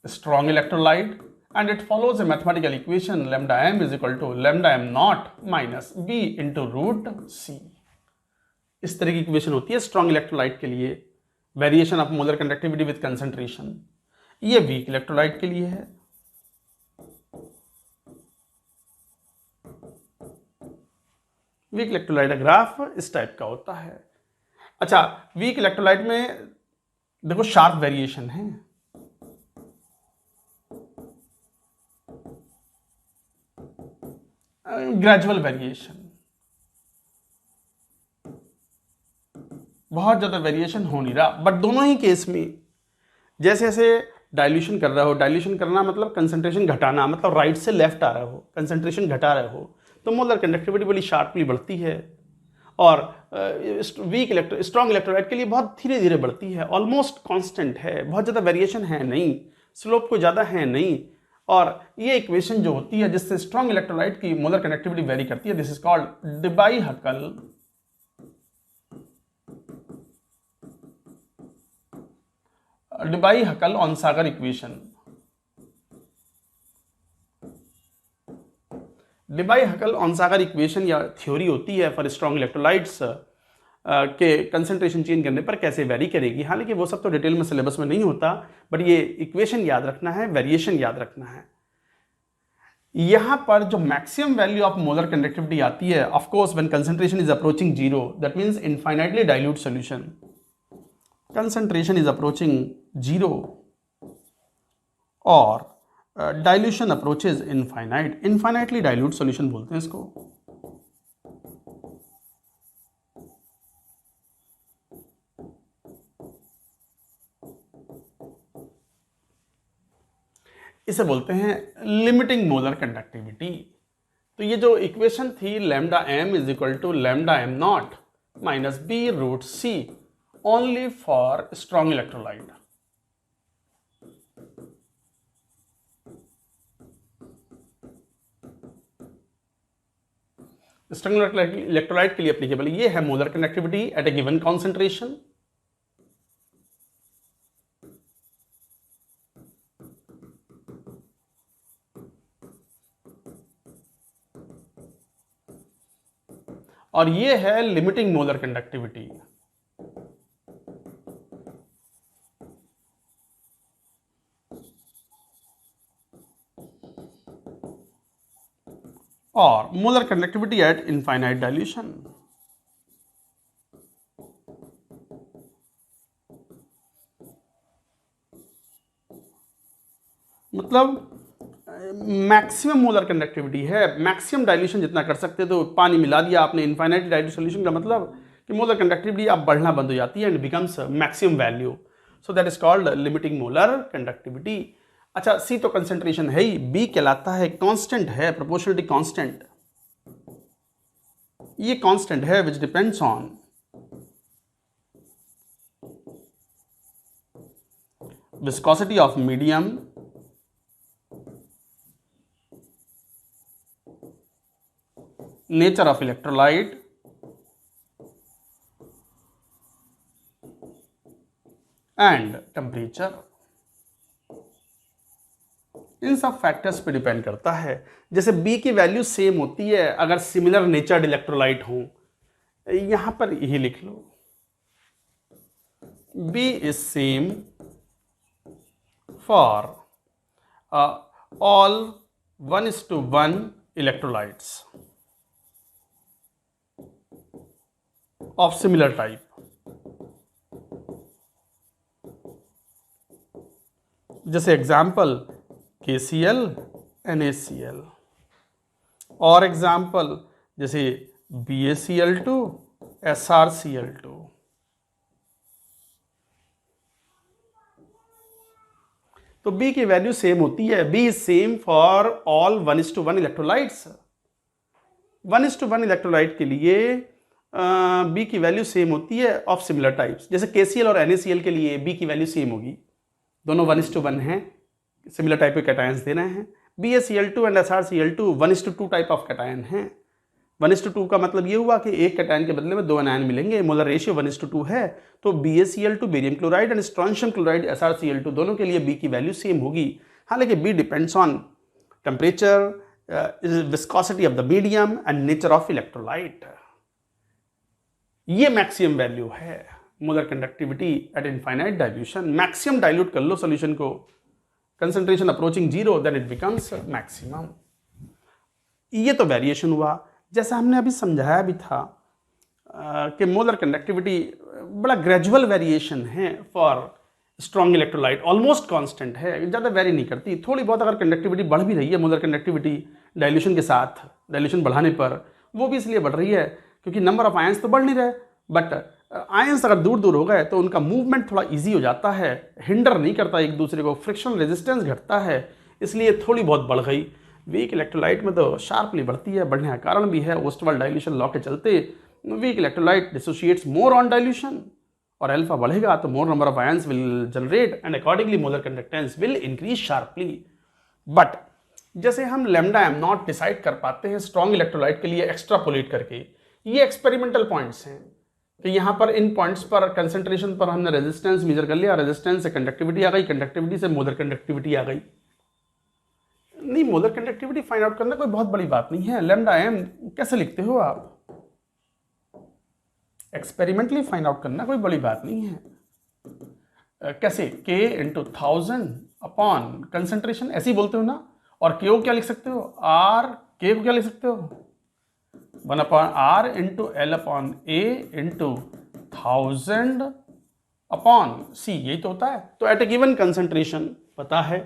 strong electrolyte and it follows a mathematical equation lambda m is equal to lambda m naught minus b into root c। इस तरह की इक्वेशन होती है स्ट्रॉन्ग इलेक्ट्रोलाइट के लिए, variation of molar conductivity with concentration. ये week electrolyte के लिए है। वीक इलेक्ट्रोलाइट ग्राफ इस टाइप का होता है। अच्छा, वीक इलेक्ट्रोलाइट में देखो शार्प वेरिएशन है, ग्रेजुअल वेरिएशन, बहुत ज्यादा वेरिएशन हो नहीं रहा, बट दोनों ही केस में जैसे जैसे डाइल्यूशन कर रहे हो, डाइल्यूशन करना मतलब कंसंट्रेशन घटाना, मतलब राइट से लेफ्ट आ रहे हो, कंसंट्रेशन घटा रहे हो तो मोलर कंडक्टिविटी बड़ी शार्पली बढ़ती है। और स्ट्रॉन्ग इलेक्ट्रोलाइट के लिए बहुत धीरे धीरे बढ़ती है, ऑलमोस्ट कांस्टेंट है, बहुत ज़्यादा वेरिएशन है नहीं, स्लोप को ज़्यादा है नहीं। और ये इक्वेशन जो होती है जिससे स्ट्रॉन्ग इलेक्ट्रोलाइट की मोलर कंडक्टिविटी वेरी करती है, this is called Debye Huckel Onsager equation. Debye Huckel Onsager equation या थ्योरी होती है फॉर स्ट्रॉन्ग इलेक्ट्रोलाइट्स के कंसंट्रेशन चेंज करने पर कैसे वेरी करेगी। हालांकि वो सब तो डिटेल में सिलेबस में नहीं होता, बट ये इक्वेशन याद रखना है, वेरिएशन याद रखना है। यहां पर जो maximum value of molar conductivity आती है, of course when concentration is approaching zero, that means infinitely dilute solution, concentration is approaching zero और dilution approaches infinite, infinitely dilute solution बोलते हैं इसको। इसे बोलते हैं लिमिटिंग मोलर कंडक्टिविटी। तो ये जो इक्वेशन थी lambda m is equal to lambda m naught minus B root C only for strong electrolyte. Strong electrolyte के लिए एप्लीकेबल ये है molar conductivity at a given concentration. और ये है लिमिटिंग मोलर कंडक्टिविटी। और molar conductivity at infinite dilution. मतलब maximum molar conductivity है, मैक्सिमम डाइल्यूशन जितना कर सकते तो पानी मिला दिया आपने इनफाइनाइट डाइल्यूट सॉल्यूशन का मतलब कि मोलर कंडक्टिविटी अब बढ़ना बंद हो जाती है and becomes maximum value, so that is called limiting molar conductivity. अच्छा सी तो कंसेंट्रेशन है ही, बी कहलाता है कांस्टेंट है, प्रोपोर्शनलिटी कांस्टेंट। ये कांस्टेंट है which depends on viscosity of medium, nature of electrolyte, and temperature। इन सब फैक्टर्स पे डिपेंड करता है। जैसे B की वैल्यू सेम होती है अगर सिमिलर नेचर्ड इलेक्ट्रोलाइट हो, यहां पर यही लिख लो B is same for all 1:1 electrolytes of similar type। जैसे एग्जाम्पल KCl NaCl, और एग्जाम्पल जैसे BaCl2 SrCl2। तो B की वैल्यू सेम होती है, B is same for all 1:1 electrolytes. 1:1 electrolyte के लिए बी की वैल्यू सेम होती है ऑफ सिमिलर टाइप्स। जैसे KCl और NaCl के लिए बी की वैल्यू सेम होगी, दोनों 1:1 हैं, सिमिलर टाइप के कैटायंस दे रहे हैं। BaCl2 and SrCl2 1:2 type of cation हैं। 1:2 का मतलब ये हुआ कि एक कैटायन के बदले में 2 एनायन मिलेंगे, मोलर रेशियो 1:2 है। तो BaCl2 barium chloride and strontium chloride SrCl2 दोनों के लिए बी की वैल्यू सेम होगी। हालांकि B depends on temperature, viscosity of the medium and nature of electrolyte. ये मैक्सिमम वैल्यू है molar conductivity at infinite dilution. Maximum dilute कर लो सॉल्यूशन को, concentration approaching 0, then it becomes maximum. ये तो वेरिएशन हुआ। जैसा हमने अभी समझाया भी था कि मोलर कंडक्टिविटी बड़ा ग्रेजुअल वेरिएशन है for strong electrolyte, almost constant है, ज़्यादा वेरी नहीं करती। थोड़ी बहुत अगर कंडक्टिविटी बढ़ भी रही है मोलर कंडक्टिविटी डाइल्यूशन के साथ, डाइल्यूशन बढ़ाने पर, वो भी इसलिए बढ़ रही है क्योंकि नंबर ऑफ आयंस तो बढ़ नहीं रहे, बट आयंस अगर दूर दूर हो गए तो उनका मूवमेंट थोड़ा इजी हो जाता है, हिंडर नहीं करता एक दूसरे को, फ्रिक्शन रेजिस्टेंस घटता है, इसलिए थोड़ी बहुत बढ़ गई। वीक इलेक्ट्रोलाइट में तो शार्पली बढ़ती है, बढ़ने का कारण भी है ओस्टवाल डाइल्यूशन लॉ के चलते। Weak electrolyte dissociates more on dilution, और अल्फा बढ़ेगा तो मोर number of ions will generate and accordingly molar conductance will increase sharply. But जैसे हम लैम्डा m नॉट डिसाइड कर पाते हैं स्ट्रॉन्ग इलेक्ट्रोलाइट के लिए एक्स्ट्रापोलेट करके, ये एक्सपेरिमेंटल पॉइंट्स हैं कि यहाँ पर इन पॉइंट्स पर कंसंट्रेशन पर हमने रेजिस्टेंस मेजर कर लिया, रेजिस्टेंस से कंडक्टिविटी आ गई, कंडक्टिविटी से मोलर कंडक्टिविटी आ गई। नहीं, मोलर कंडक्टिविटी फाइंड आउट करना कोई बहुत बड़ी बात नहीं है। लैम्डा m कैसे लिखते हो आप? एक्सपेरिमेंटली फाइंड आउट करना कोई बड़ी बात नहीं है। कैसे? K × 1000 अपॉन कंसंट्रेशन, ऐसे ही बोलते हो ना। और K को क्या लिख सकते हो? R, K को क्या लिख सकते हो? 1/R × L/A × 1000 अपॉन C, यही तो होता है। तो एट ए गिवन कंसंट्रेशन पता है,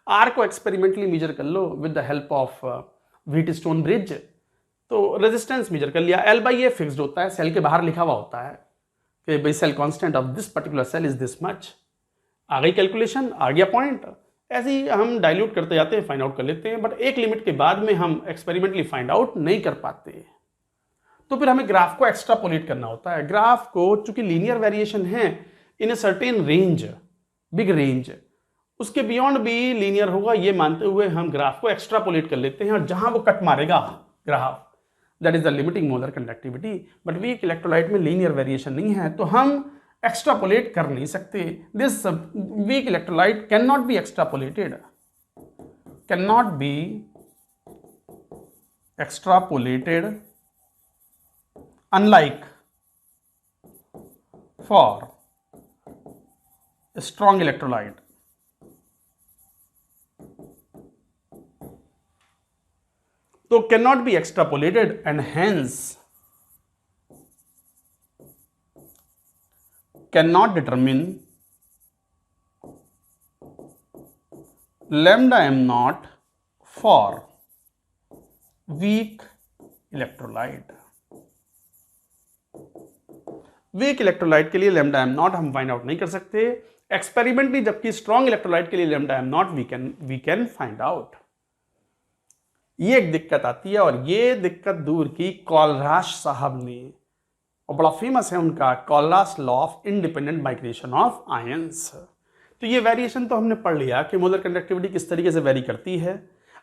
R को एक्सपेरिमेंटली मेजर कर लो with the help of Wheatstone bridge, तो रेजिस्टेंस मेजर कर लिया। L/A फिक्स्ड होता है, सेल के बाहर लिखा हुआ होता है कि भाई cell constant of this particular cell is this much. आ गई कैलकुलेशन, आ गया पॉइंट। ऐसे ही हम डाइल्यूट करते जाते हैं, फाइंड आउट कर लेते हैं, बट एक लिमिट के बाद में हम एक्सपेरिमेंटली फाइंड आउट नहीं कर पाते। तो फिर हमें ग्राफ को एक्स्ट्रापोलेट करना होता है। ग्राफ को चूंकि लीनियर वेरिएशन है in a certain range, big range, उसके बियॉन्ड भी लीनियर होगा ये मानते हुए हम ग्राफ को एक्स्ट्रापोलेट कर लेते हैं, और जहां वो कट मारेगा graph, that is the limiting molar conductivity. But weak electrolyte में लीनियर वेरिएशन नहीं है, तो हम एक्स्ट्रापोलेट कर नहीं सकते। This weak electrolyte can not be extrapolated, can not be extrapolated unlike for a strong electrolyte. So cannot be extrapolated and hence cannot determine lambda m naught for weak electrolyte. Weak electrolyte के लिए lambda M naught हम find out नहीं कर सकते experimentally, जबकि strong electrolyte के लिए lambda M naught we can find out. ये एक दिक्कत आती है, और ये दिक्कत दूर की कोलराश साहब ने, और बड़ा फेमस है उनका Kohlrausch law of independent migration of ions. तो ये वेरिएशन तो हमने पढ़ लिया कि मोलर कंडक्टिविटी किस तरीके से वेरी करती है।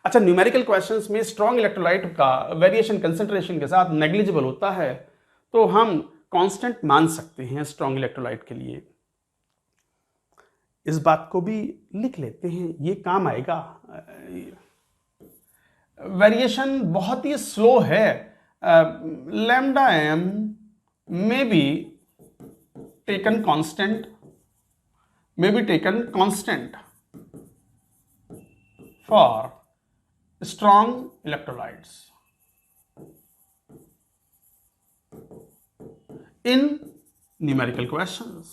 अच्छा, न्यूमेरिकल क्वेश्चंस में स्ट्रॉन्ग इलेक्ट्रोलाइट का वेरिएशन कंसंट्रेशन के साथ नेग्लिजिबल होता है, तो हम कांस्टेंट मान सकते हैं स्ट्रॉन्ग इलेक्ट्रोलाइट के लिए। इस बात को भी लिख लेते हैं, ये काम आएगा। वेरिएशन बहुत ही स्लो है, लैम्डा एम में be taken constant, for strong electrolytes in numerical questions.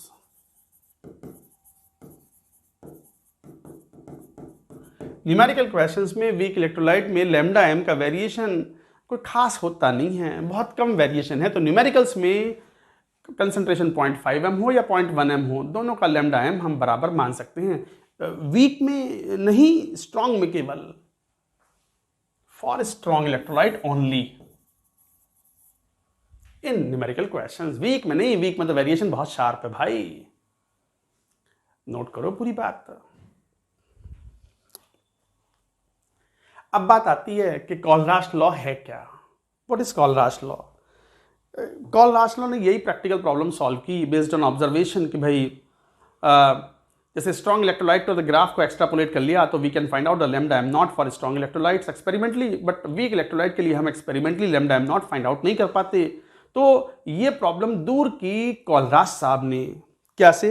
Numerical questions में वीक इलेक्ट्रोलाइट में लैम्डा एम का वेरिएशन कोई खास होता नहीं है, बहुत कम वेरिएशन है। तो न्यूमेरिकल्स में कंसंट्रेशन 0.5 m हो या 0.1 m हो, दोनों का लैम्डा एम हम बराबर मान सकते हैं। वीक में नहीं, स्ट्रॉन्ग में केवल, for strong electrolyte only in numerical questions. Weak में नहीं, वीक में तो वेरिएशन बहुत शार्प है भाई, नोट करो पूरी बात। अब बात आती है कि कोलराश लॉ है क्या, what is Kohlrausch law. Kohlrausch law ने यही प्रैक्टिकल प्रॉब्लम सॉल्व की बेस्ड ऑन ऑब्जर्वेशन कि भाई जैसे स्ट्रॉन्ग इलेक्ट्रोलाइट तो ग्राफ को एक्स्ट्रापोलेट कर लिया तो we can find out the lambda M naught for strong electrolytes experimentally, but weak electrolyte के लिए हम experimentally lambda M naught find out नहीं कर पाते। तो ये प्रॉब्लम दूर की कोलराश साहब ने क्या से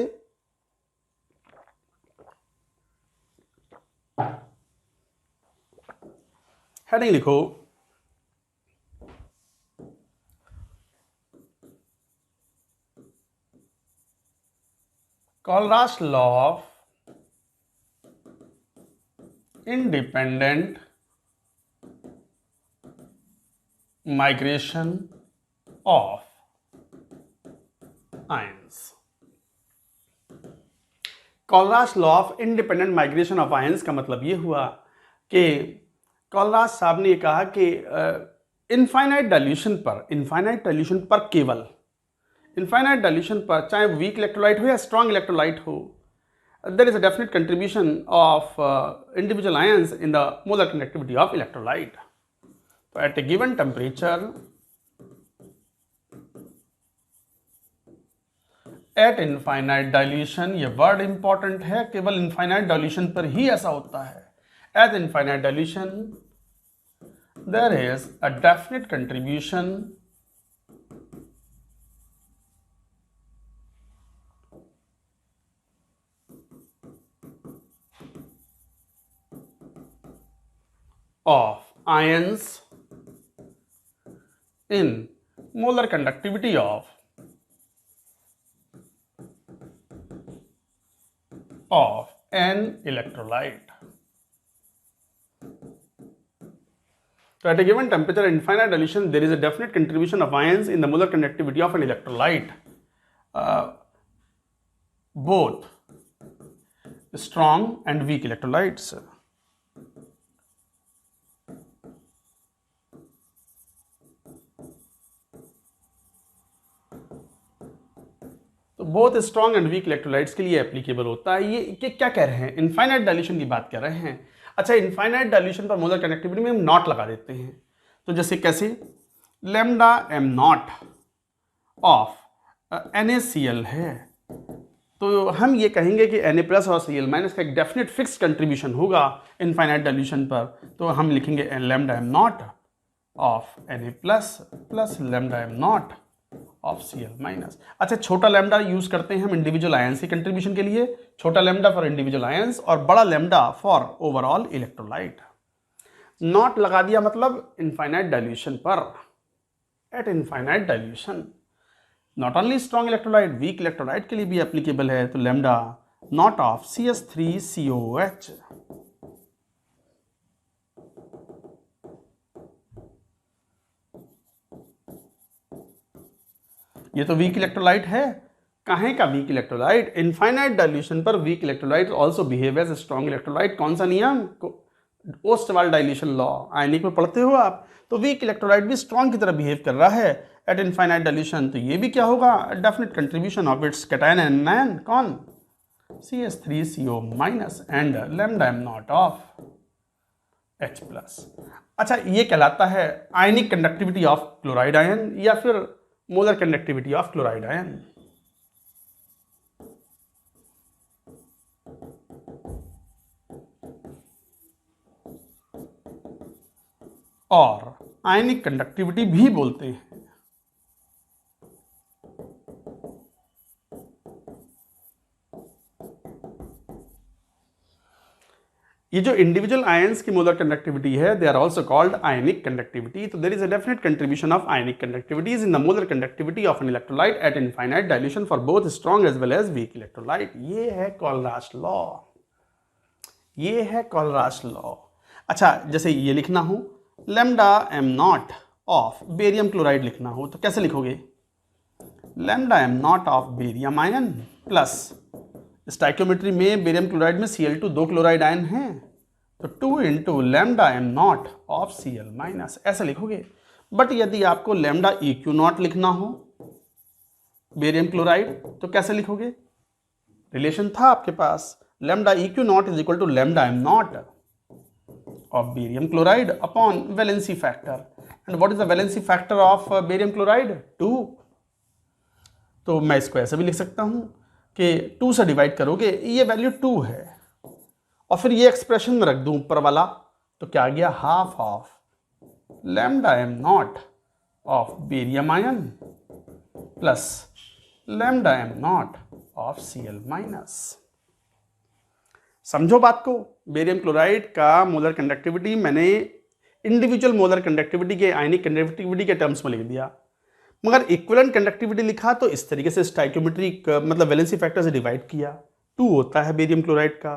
हेडिंग लिखो, Kohlrausch law of independent migration of ions. Kohlrausch law of independent migration of ions का मतलब यह हुआ कि कोलराश साहब ने कहा कि इनफाइनाइट डाइल्यूशन पर केवल इनफाइनाइट डाइल्यूशन पर, चाहे वीक इलेक्ट्रोलाइट हो या स्ट्रॉन्ग इलेक्ट्रोलाइट हो, there is a definite contribution of individual ions in the molar conductivity of electrolyte. So at a given temperature, at infinite dilution, ये word important है, केवल infinite dilution पर ही ऐसा होता है। At infinite dilution, there is a definite contribution of ions in molar conductivity of an electrolyte. So at a given temperature, infinite dilution, there is a definite contribution of ions in the molar conductivity of an electrolyte. Both strong and weak electrolytes. तो both strong and weak electrolytes के लिए applicable होता है। ये क्या कह रहे हैं? इनफाइनाइट डाइल्यूशन की बात कर रहे हैं। अच्छा, इनफाइनाइट डाइल्यूशन पर मोलर कंडक्टिविटी में हम नॉट लगा देते हैं। तो जैसे कैसे? Lambda M nought of NaCl है, तो हम ये कहेंगे कि Na+ और Cl- का एक डेफिनेट फिक्स कंट्रीब्यूशन होगा इनफाइनाइट डाइल्यूशन पर। तो हम लिखेंगे lambda M nought of Na+ plus lambda M nought of Cl-। अच्छा, छोटा लैम्डा यूज करते हैं हम इंडिविजुअल आयंस की कंट्रीब्यूशन के लिए, छोटा लैम्डा फॉर इंडिविजुअल आयंस और बड़ा lambda for overall electrolyte. Not लगा दिया मतलब इनफाइनाइट डाइल्यूशन पर, eight infinite dilution. Not only strong electrolyte, week electrolyte के लिए भी एप्लीकेबल है। तो लैम्डा नॉट ऑफ CS3COOH, ये तो वीक इलेक्ट्रोलाइट है। काहे का वीक इलेक्ट्रोलाइट? इनफाइनाइट डाइल्यूशन पर weak electrolyte also behave as strong electrolyte. कौन सा नियम? ओस्टवाल डाइल्यूशन लॉ, आयनिक में पढ़ते हो आप। तो वीक इलेक्ट्रोलाइट भी स्ट्रॉन्ग की तरह बिहेव कर रहा है एट इनफाइनाइट डाइल्यूशन। तो ये भी क्या होगा? Definite contribution of its cation and ion, कौन? CS3CO- and lambda M nought of H+। अच्छा, ये कहलाता है ionic conductivity of chloride ion या फिर molar conductivity of chloride ion. और आयनिक कंडक्टिविटी भी बोलते हैं। ये जो इंडिविजुअल आयंस की मोलर कंडक्टिविटी है, they are also called ionic conductivity. तो there is a definite contribution of ionic conductivities in the molar conductivity of an electrolyte at infinite dilution for both strong as well as weak electrolyte. ये है कोलराश law, ये है कोलराश law. अच्छा, जैसे ये लिखना हो lambda M nought of barium chloride लिखना हो तो कैसे लिखोगे? Lambda M nought of barium ion plus stoichiometry में बेरियम क्लोराइड में Cl2 दो क्लोराइड आयन हैं, तो 2 into lambda M nought of Cl-, ऐसे लिखोगे। बट यदि आपको लैम्डा EQ0 लिखना हो बेरियम क्लोराइड तो कैसे लिखोगे? रिलेशन था आपके पास, lambda EQ0 is equal to lambda M nought of barium chloride upon valency factor. And what is the valency factor of barium chloride? 2। तो मैं इसको ऐसे भी लिख सकता हूं कि 2 से डिवाइड करोगे, ये वैल्यू 2 है, और फिर ये एक्सप्रेशन में रख दूं ऊपर वाला, तो क्या आ गया? Half of lambda M nought of barium ion plus lambda M nought of Cl-। समझो बात को। बेरियम क्लोराइड का मोलर कंडक्टिविटी मैंने इंडिविजुअल मोलर कंडक्टिविटी के आयनिक कंडक्टिविटी के टर्म्स में लिख दिया, मगर इक्विवेलेंट कंडक्टिविटी लिखा तो इस तरीके से स्टाइक्योमेट्री मतलब वैलेंसी फैक्टर से डिवाइड किया, 2 होता है बेरियम क्लोराइड का।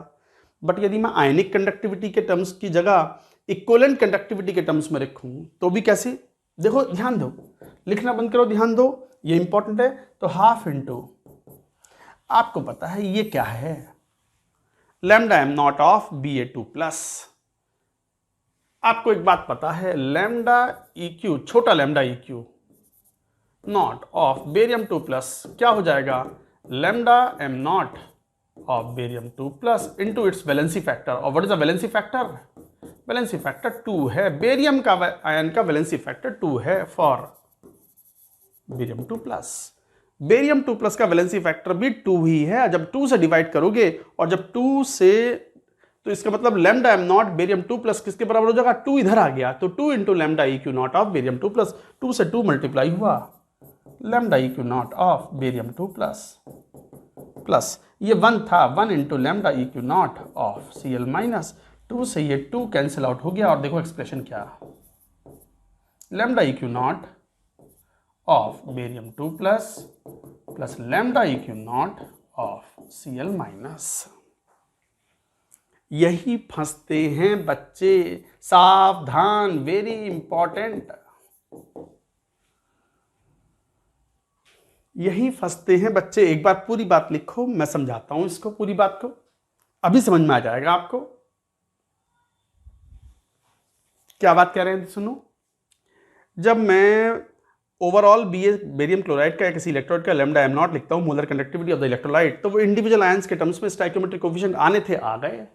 बट यदि मैं आयनिक कंडक्टिविटी के टर्म्स की जगह इक्विवेलेंट कंडक्टिविटी के टर्म्स में रखूं तो भी कैसे? देखो ध्यान दो, लिखना बंद करो, ध्यान दो, ये इंपॉर्टेंट है। तो हाफ इंटू, आपको पता है ये क्या है? Lambda M nought of Ba2+। आपको एक बात पता है, लैम्डा EQ, छोटा lambda EQ nought of barium 2+ क्या हो जाएगा? Lambda M nought of barium 2+ into its valency factor. और what is the valency factor? Valency factor 2 है। बेरियम का आयन का वैलेंसी फैक्टर 2 है फॉर बेरियम 2+। बेरियम 2+ का वैलेंसी फैक्टर भी 2 ही है। जब 2 से डिवाइड करोगे और जब 2 से, तो इसका मतलब लैम्डा एम नॉट बेरियम 2+ किसके बराबर हो जाएगा? 2 इधर आ गया, तो 2 into lambda EQ0 of barium 2+, 2 से 2 मल्टीप्लाई हुआ, lambda EQ0 of barium 2+ plus ये 1 था, 1 into lambda EQ0 of Cl-, 2 से ये 2 कैंसिल आउट हो गया, और देखो एक्सप्रेशन क्या, lambda EQ0 of barium 2+ plus lambda EQ0 of Cl-। यही फंसते हैं बच्चे, सावधान, वेरी इंपॉर्टेंट। यही फंसते हैं बच्चे। एक बार पूरी बात लिखो, मैं समझाता हूं इसको, पूरी बात को। अभी समझ में आ जाएगा आपको क्या बात कह रहे हैं। सुनो, जब मैं ओवरऑल बेरियम क्लोराइड का किसी इलेक्ट्रोड का लैम्डा एम नॉट लिखता हूँ, molar conductivity of the electrolyte, तो वो इंडिविजुअल आयंस के टर्म्स में स्टोइकियोमेट्रिक कोफिशिएंट आने थे, आ गए।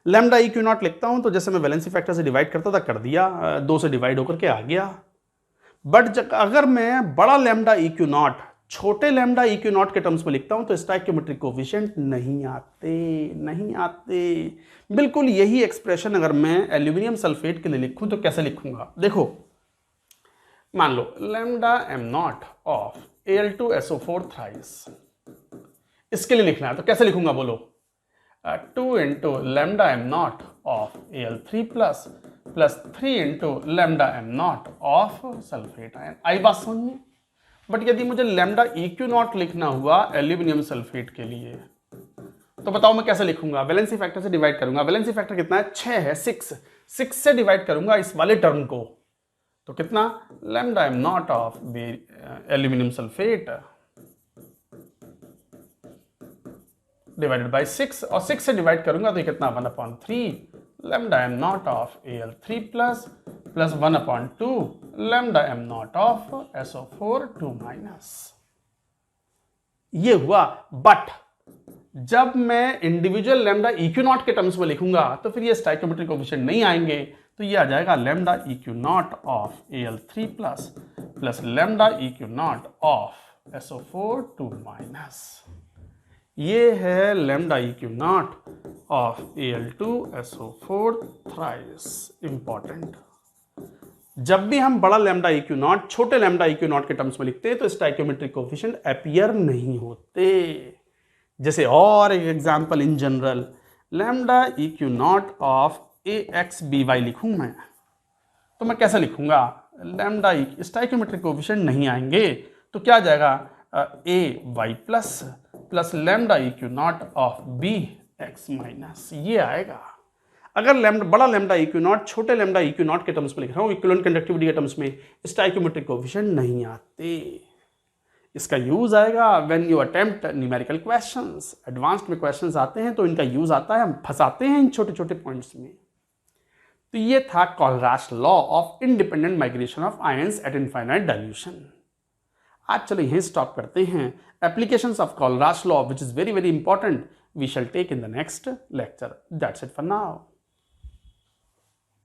लैम्डा ई क्यू नॉट लिखता हूँ तो जैसे मैं वैलेंसी फैक्टर से डिवाइड करता था कर दिया, 2 से डिवाइड होकर के आ गया। बट अगर मैं बड़ा लैम्डा ई क्यू नॉट छोटे लैम्डा ई क्यू नॉट के टर्म्स में लिखता हूं तो स्टोइकियोमेट्रिक कोफिशिएंट नहीं आते। बिल्कुल यही एक्सप्रेशन अगर मैं एल्यूमिनियम सल्फेट के लिए लिखूं तो कैसे लिखूंगा, देखो मान लो lambda M nought of Al2SO4 thrice, इसके लिए लिखना है तो कैसे लिखूंगा बोलो, 2 into lambda M nought of Al3 plus 3 into lambda M nought of sulphate ion. आई बात समझ में। बट यदि मुझे लैम्डा ई क्यू नॉट लिखना हुआ एल्यूमिनियम सल्फेट के लिए तो बताओ मैं कैसे लिखूंगा, वैलेंसी फैक्टर से डिवाइड करूंगा। वैलेंसी फैक्टर कितना है, 6 है, 6 से डिवाइड करूंगा इस वाले टर्म को तो कितना, lambda M nought of aluminium sulphate divided by 6, और 6 से डिवाइड करूंगा तो कितना, 1/3 lambda M nought of Al3 plus 1/2 lambda M nought of SO4 2-। ये हुआ। बट जब मैं individual lambda E Q not के टर्म्स में लिखूंगा तो फिर ये स्टोइकियोमेट्रिक कोफिशिएंट नहीं आएंगे, तो ये आ जाएगा lambda E Q not of Al3 plus lambda E Q not of SO4 2-। ये है lambda E Q not of Al2SO4 thrice. Important, जब भी हम बड़ा लैम्डा ई क्यू नॉट छोटे लैम्डा ई क्यू नॉट के टर्म्स में लिखते हैं तो स्टोइकियोमेट्रिक कोफिशिएंट अपीयर नहीं होते। जैसे और एक example in general, lambda E Q not of AXBY लिखूं मैं तो मैं कैसे लिखूंगा, लैम्डा ई स्टोइकियोमेट्रिक कोफिशिएंट नहीं आएंगे तो क्या आ जाएगा, AY plus lambda E Q not of BX-, ये आएगा। अगर बड़ा लैम्डा ई क्यू नॉट छोटे लैम्डा ई क्यू नॉट के टर्म्स में लिख रहा हूं, इक्विवेलेंट कंडक्टिविटी के टर्म्स में स्टोइकियोमेट्रिक कोफिशिएंट नहीं आते। इसका यूज आएगा when you attempt numerical questions, advanced में क्वेश्चंस आते हैं तो इनका यूज आता है, हम फंसाते हैं इन छोटे छोटे पॉइंट्स में। तो ये था Kohlrausch law of independent migration of ions at infinite dilution. आज चलो यहीं स्टॉप करते हैं। Applications of Kohlrausch law which is very very important we shall take in the next lecture. That's it for now.